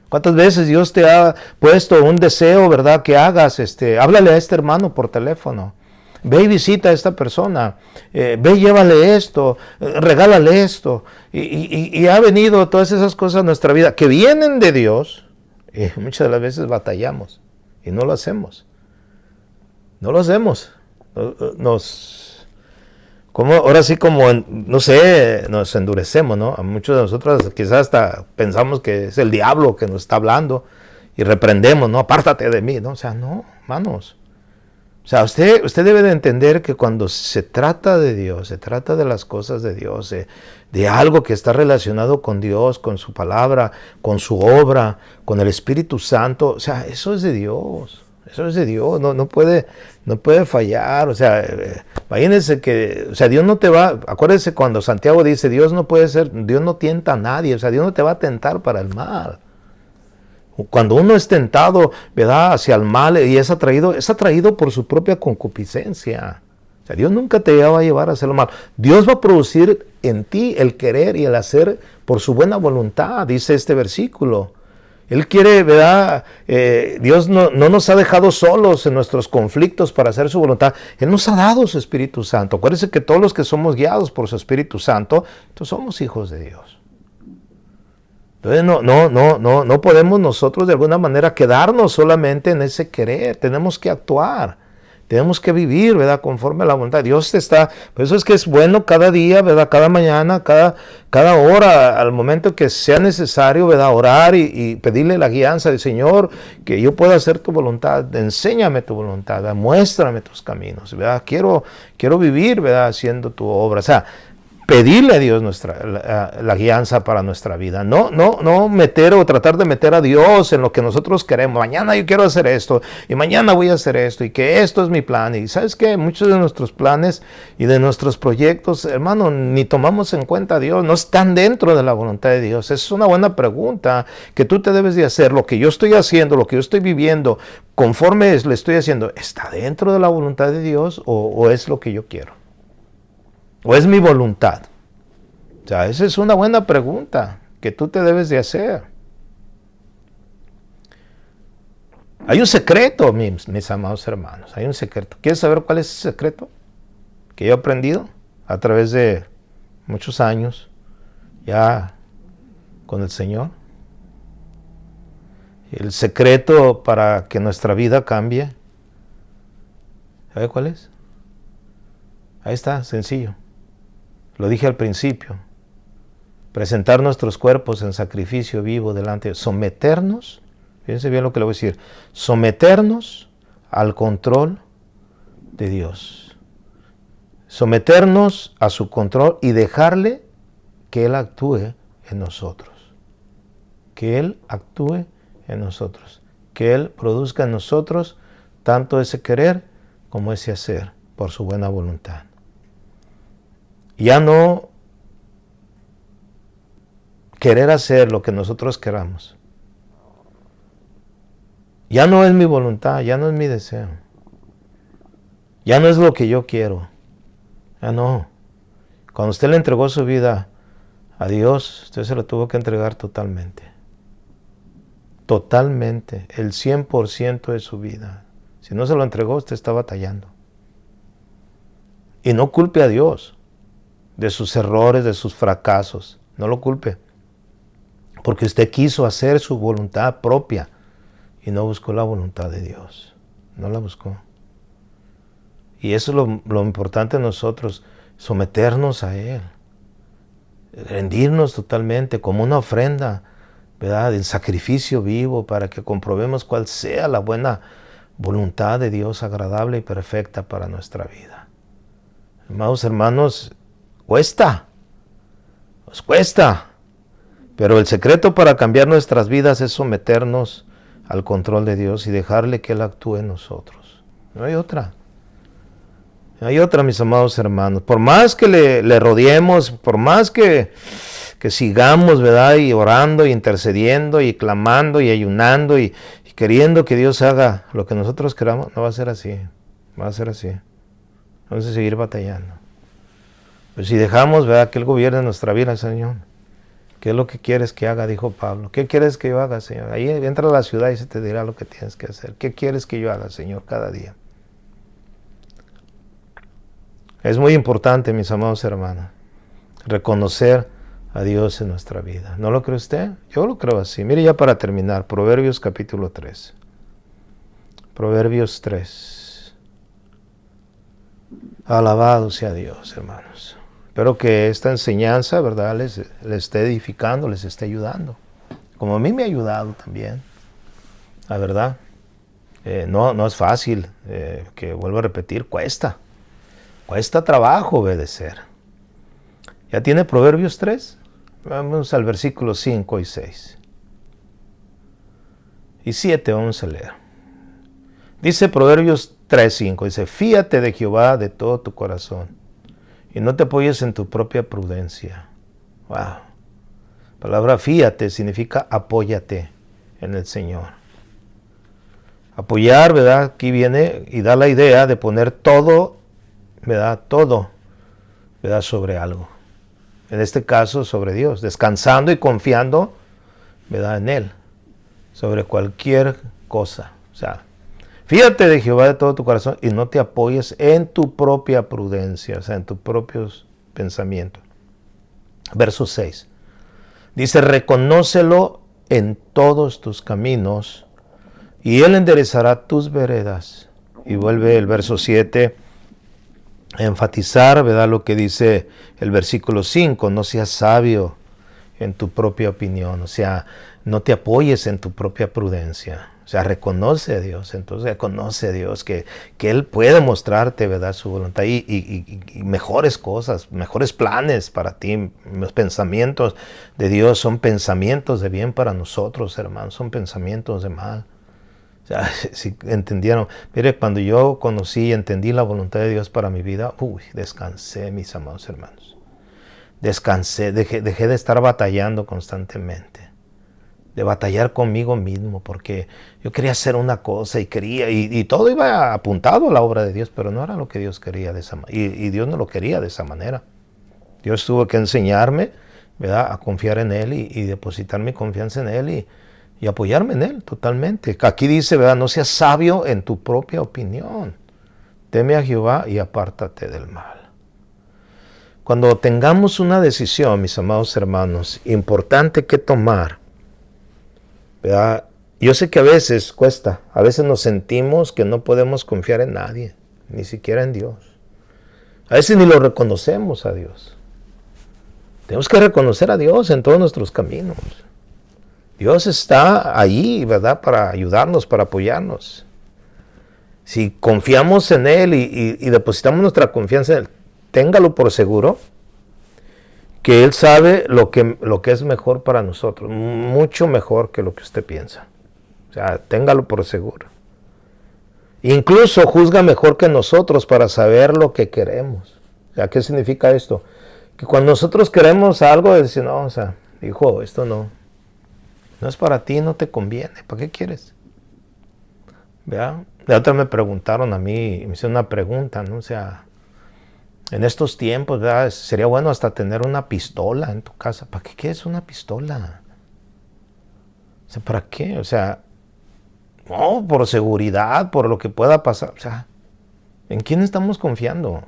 ¿Cuántas veces Dios te ha puesto un deseo, verdad, que hagas? Háblale a este hermano por teléfono. Ve y visita a esta persona. Ve y llévale esto. Regálale esto. Y ha venido todas esas cosas a nuestra vida que vienen de Dios. Y muchas de las veces batallamos y no lo hacemos. No lo hacemos. Ahora sí como, no sé, nos endurecemos, ¿no? A muchos de nosotros quizás hasta pensamos que es el diablo que nos está hablando y reprendemos, ¿no? Apártate de mí, ¿no? O sea, no, hermanos. O sea, usted debe de entender que cuando se trata de Dios, se trata de las cosas de Dios, de algo que está relacionado con Dios, con su palabra, con su obra, con el Espíritu Santo, o sea, eso es de Dios. Eso es de Dios, no puede fallar. O sea, imagínense que, o sea, Dios no te va, acuérdense cuando Santiago dice, Dios no tienta a nadie, o sea, Dios no te va a tentar para el mal. Cuando uno es tentado, ¿verdad?, hacia el mal y es atraído por su propia concupiscencia. O sea, Dios nunca te va a llevar a hacer lo malo. Dios va a producir en ti el querer y el hacer por su buena voluntad, dice este versículo. Él quiere, ¿verdad? Dios no nos ha dejado solos en nuestros conflictos para hacer su voluntad. Él nos ha dado su Espíritu Santo. Acuérdense que todos los que somos guiados por su Espíritu Santo, entonces somos hijos de Dios. Entonces no podemos nosotros de alguna manera quedarnos solamente en ese querer. Tenemos que actuar. Tenemos que vivir, ¿verdad?, conforme a la voluntad. Dios está, por eso es que es bueno cada día, ¿verdad?, cada mañana, cada hora, al momento que sea necesario, ¿verdad?, orar y pedirle la guianza del Señor, que yo pueda hacer tu voluntad, enséñame tu voluntad, ¿verdad?, muéstrame tus caminos, ¿verdad?, quiero vivir, ¿verdad?, haciendo tu obra. O sea, pedirle a Dios la guianza para nuestra vida. No meter o tratar de meter a Dios en lo que nosotros queremos. Mañana yo quiero hacer esto y mañana voy a hacer esto y que esto es mi plan. Y ¿sabes qué? Muchos de nuestros planes y de nuestros proyectos, hermano, ni tomamos en cuenta a Dios. No están dentro de la voluntad de Dios. Esa es una buena pregunta que tú te debes de hacer. Lo que yo estoy haciendo, lo que yo estoy viviendo, conforme le estoy haciendo, ¿está dentro de la voluntad de Dios o es lo que yo quiero? ¿O es mi voluntad? O sea, esa es una buena pregunta. que tú te debes de hacer. Hay un secreto, mis amados hermanos, hay un secreto. ¿Quieres saber cuál es ese secreto? Que yo he aprendido a través de muchos años, ya con el Señor. El secreto para que nuestra vida cambie, ¿sabe cuál es? Ahí está, sencillo. Lo dije al principio. Presentar nuestros cuerpos en sacrificio vivo delante de Dios. Someternos, fíjense bien lo que le voy a decir, someternos al control de Dios. Someternos a su control y dejarle que Él actúe en nosotros. Que Él actúe en nosotros. Que Él produzca en nosotros tanto ese querer como ese hacer por su buena voluntad. Ya no querer hacer lo que nosotros queramos. Ya no es mi voluntad, ya no es mi deseo. Ya no es lo que yo quiero. Ya no. Cuando usted le entregó su vida a Dios, usted se lo tuvo que entregar totalmente. Totalmente. El 100% de su vida. Si no se lo entregó, usted está batallando. Y no culpe a Dios de sus errores, de sus fracasos. No lo culpe. Porque usted quiso hacer su voluntad propia y no buscó la voluntad de Dios. No la buscó. Y eso es lo importante de nosotros, someternos a Él. Rendirnos totalmente como una ofrenda, ¿verdad? En sacrificio vivo para que comprobemos cuál sea la buena voluntad de Dios agradable y perfecta para nuestra vida. Amados hermanos, cuesta, nos cuesta, pero el secreto para cambiar nuestras vidas es someternos al control de Dios y dejarle que Él actúe en nosotros. No hay otra. No hay otra, mis amados hermanos. Por más que le rodeemos, por más que sigamos, ¿verdad? Y orando, y intercediendo, y clamando, y ayunando, y queriendo que Dios haga lo que nosotros queramos, no va a ser así. Va a ser así. Vamos a seguir batallando. Pues si dejamos, ¿verdad?, que Él gobierne nuestra vida, Señor. ¿Qué es lo que quieres que haga? Dijo Pablo. ¿Qué quieres que yo haga, Señor? Ahí entra a la ciudad y se te dirá lo que tienes que hacer. ¿Qué quieres que yo haga, Señor, cada día? Es muy importante, mis amados hermanos, reconocer a Dios en nuestra vida. ¿No lo cree usted? Yo lo creo así. Mire, ya para terminar, Proverbios capítulo 3. Proverbios 3. Alabado sea Dios, hermanos. Espero que esta enseñanza, ¿verdad?, les esté edificando, les esté ayudando. Como a mí me ha ayudado también. La verdad. No es fácil. Que vuelvo a repetir, cuesta. Cuesta trabajo obedecer. ¿Ya tiene Proverbios 3? Vamos al versículo 5 y 6. Y 7 vamos a leer. Dice Proverbios 3:5, dice, fíate de Jehová de todo tu corazón y no te apoyes en tu propia prudencia. Wow. La palabra fíate significa apóyate en el Señor. Apoyar, ¿verdad? Aquí viene y da la idea de poner todo, ¿verdad? Todo, ¿verdad?, sobre algo. En este caso, sobre Dios. Descansando y confiando, ¿verdad?, en Él. Sobre cualquier cosa. O sea, fíjate de Jehová de todo tu corazón y no te apoyes en tu propia prudencia, o sea, en tus propios pensamientos. Verso 6. Dice, reconócelo en todos tus caminos y Él enderezará tus veredas. Y vuelve el verso 7 a enfatizar, ¿verdad?, lo que dice el versículo 5. No seas sabio en tu propia opinión, o sea, no te apoyes en tu propia prudencia. O sea, reconoce a Dios, entonces reconoce a Dios que Él puede mostrarte, ¿verdad?, su voluntad y mejores cosas, mejores planes para ti. Los pensamientos de Dios son pensamientos de bien para nosotros, hermanos, son pensamientos de mal. O sea, si entendieron, mire, cuando yo conocí y entendí la voluntad de Dios para mi vida, descansé, mis amados hermanos. Descansé, dejé de estar batallando constantemente. De batallar conmigo mismo, porque yo quería hacer una cosa y todo iba apuntado a la obra de Dios, pero no era lo que Dios quería de esa manera, y Dios no lo quería de esa manera. Dios tuvo que enseñarme ¿verdad?, a confiar en Él y depositar mi confianza en Él y apoyarme en Él totalmente. Aquí dice, ¿verdad?, no seas sabio en tu propia opinión. Teme a Jehová y apártate del mal. Cuando tengamos una decisión, mis amados hermanos, importante que tomar, ¿verdad?, yo sé que a veces cuesta, a veces nos sentimos que no podemos confiar en nadie, ni siquiera en Dios. A veces ni lo reconocemos a Dios. Tenemos que reconocer a Dios en todos nuestros caminos. Dios está ahí, ¿verdad?, para ayudarnos, para apoyarnos. Si confiamos en Él y depositamos nuestra confianza en Él, téngalo por seguro que Él sabe lo que es mejor para nosotros, mucho mejor que lo que usted piensa. O sea, téngalo por seguro. Incluso juzga mejor que nosotros para saber lo que queremos. O sea, ¿qué significa esto? Que cuando nosotros queremos algo, decimos, no, o sea, hijo, esto no es para ti, no te conviene, ¿para qué quieres? ¿Verdad? De otra me preguntaron a mí, me hicieron una pregunta, ¿no? O sea, en estos tiempos, ¿verdad?, sería bueno hasta tener una pistola en tu casa. ¿Para qué quieres una pistola? O sea, ¿para qué? O sea, no, por seguridad, por lo que pueda pasar. O sea, ¿en quién estamos confiando?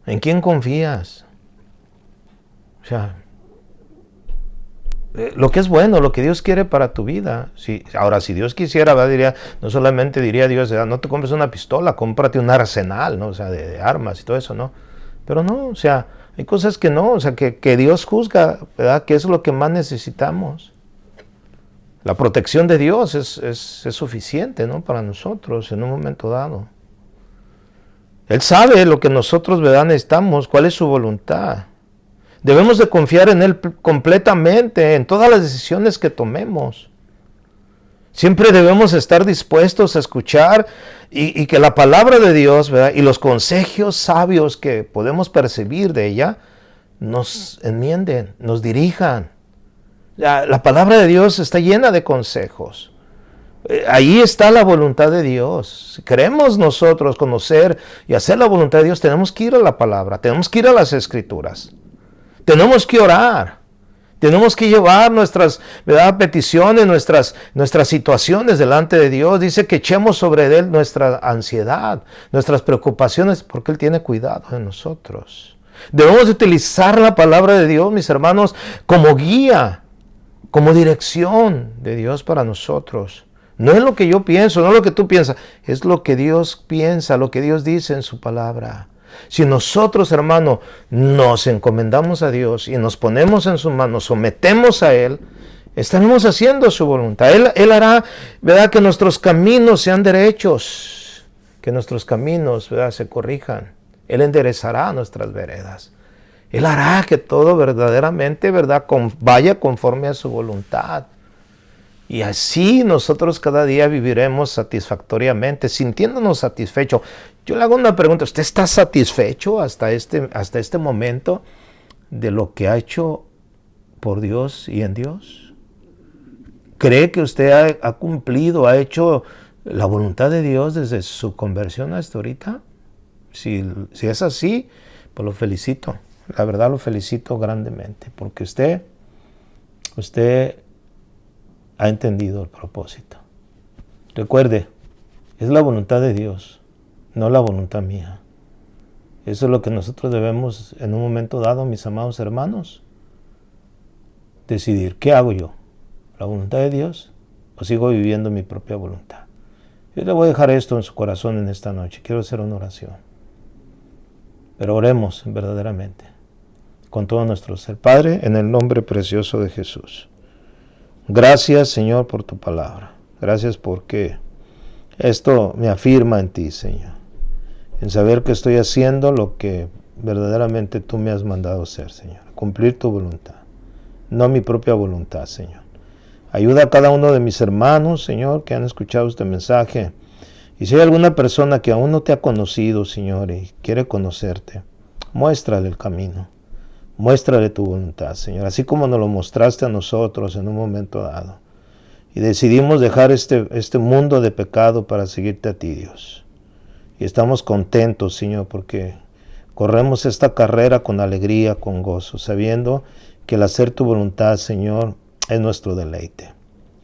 ¿En quién confías? O sea, lo que es bueno, lo que Dios quiere para tu vida. Ahora, si Dios quisiera, ¿verdad?, no solamente diría Dios, ¿verdad?, no te compres una pistola, cómprate un arsenal, ¿no? O sea, de armas y todo eso, ¿no? Pero no, o sea, hay cosas que no, o sea, que Dios juzga, ¿verdad?, que es lo que más necesitamos. La protección de Dios es suficiente, ¿no?, para nosotros en un momento dado. Él sabe lo que nosotros, ¿verdad?, necesitamos, cuál es su voluntad. Debemos de confiar en Él completamente, en todas las decisiones que tomemos. Siempre debemos estar dispuestos a escuchar y que la palabra de Dios, ¿verdad?, y los consejos sabios que podemos percibir de ella nos enmienden, nos dirijan. La palabra de Dios está llena de consejos. Ahí está la voluntad de Dios. Si queremos nosotros conocer y hacer la voluntad de Dios, tenemos que ir a la palabra, tenemos que ir a las Escrituras. Tenemos que orar. Tenemos que llevar nuestras, ¿verdad?, peticiones, nuestras situaciones delante de Dios. Dice que echemos sobre Él nuestra ansiedad, nuestras preocupaciones, porque Él tiene cuidado de nosotros. Debemos utilizar la palabra de Dios, mis hermanos, como guía, como dirección de Dios para nosotros. No es lo que yo pienso, no es lo que tú piensas, es lo que Dios piensa, lo que Dios dice en su palabra. Si nosotros, hermano, nos encomendamos a Dios y nos ponemos en sus manos, sometemos a Él, estaremos haciendo su voluntad. Él hará, ¿verdad?, que nuestros caminos sean derechos, que nuestros caminos, ¿verdad?, se corrijan. Él enderezará nuestras veredas. Él hará que todo verdaderamente, ¿verdad?, vaya conforme a su voluntad. Y así nosotros cada día viviremos satisfactoriamente, sintiéndonos satisfechos. Yo le hago una pregunta, ¿usted está satisfecho hasta este momento de lo que ha hecho por Dios y en Dios? ¿Cree que usted ha cumplido, ha hecho la voluntad de Dios desde su conversión hasta ahorita? Si es así, pues lo felicito. La verdad lo felicito grandemente, porque usted ha entendido el propósito. Recuerde, es la voluntad de Dios, no la voluntad mía. Eso es lo que nosotros debemos en un momento dado, mis amados hermanos, decidir. ¿Qué hago yo? ¿La voluntad de Dios o sigo viviendo mi propia voluntad? Yo le voy a dejar esto en su corazón en esta noche. Quiero hacer una oración. Pero oremos verdaderamente con todo nuestro ser. Padre, en el nombre precioso de Jesús. Gracias, Señor, por tu palabra. Gracias porque esto me afirma en ti, Señor. En saber que estoy haciendo lo que verdaderamente tú me has mandado hacer, Señor. Cumplir tu voluntad, no mi propia voluntad, Señor. Ayuda a cada uno de mis hermanos, Señor, que han escuchado este mensaje. Y si hay alguna persona que aún no te ha conocido, Señor, y quiere conocerte, muéstrale el camino. Muéstrale tu voluntad, Señor, así como nos lo mostraste a nosotros en un momento dado. Y decidimos dejar este mundo de pecado para seguirte a ti, Dios. Y estamos contentos, Señor, porque corremos esta carrera con alegría, con gozo, sabiendo que el hacer tu voluntad, Señor, es nuestro deleite.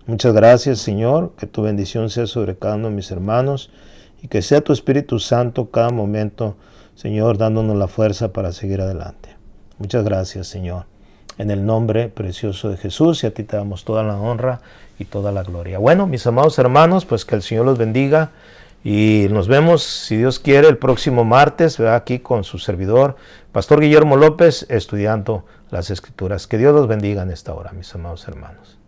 Muchas gracias, Señor, que tu bendición sea sobre cada uno de mis hermanos y que sea tu Espíritu Santo cada momento, Señor, dándonos la fuerza para seguir adelante. Muchas gracias, Señor, en el nombre precioso de Jesús, y a ti te damos toda la honra y toda la gloria. Bueno, mis amados hermanos, pues que el Señor los bendiga y nos vemos, si Dios quiere, el próximo martes, ¿verdad? Aquí con su servidor, Pastor Guillermo López, estudiando las Escrituras. Que Dios los bendiga en esta hora, mis amados hermanos.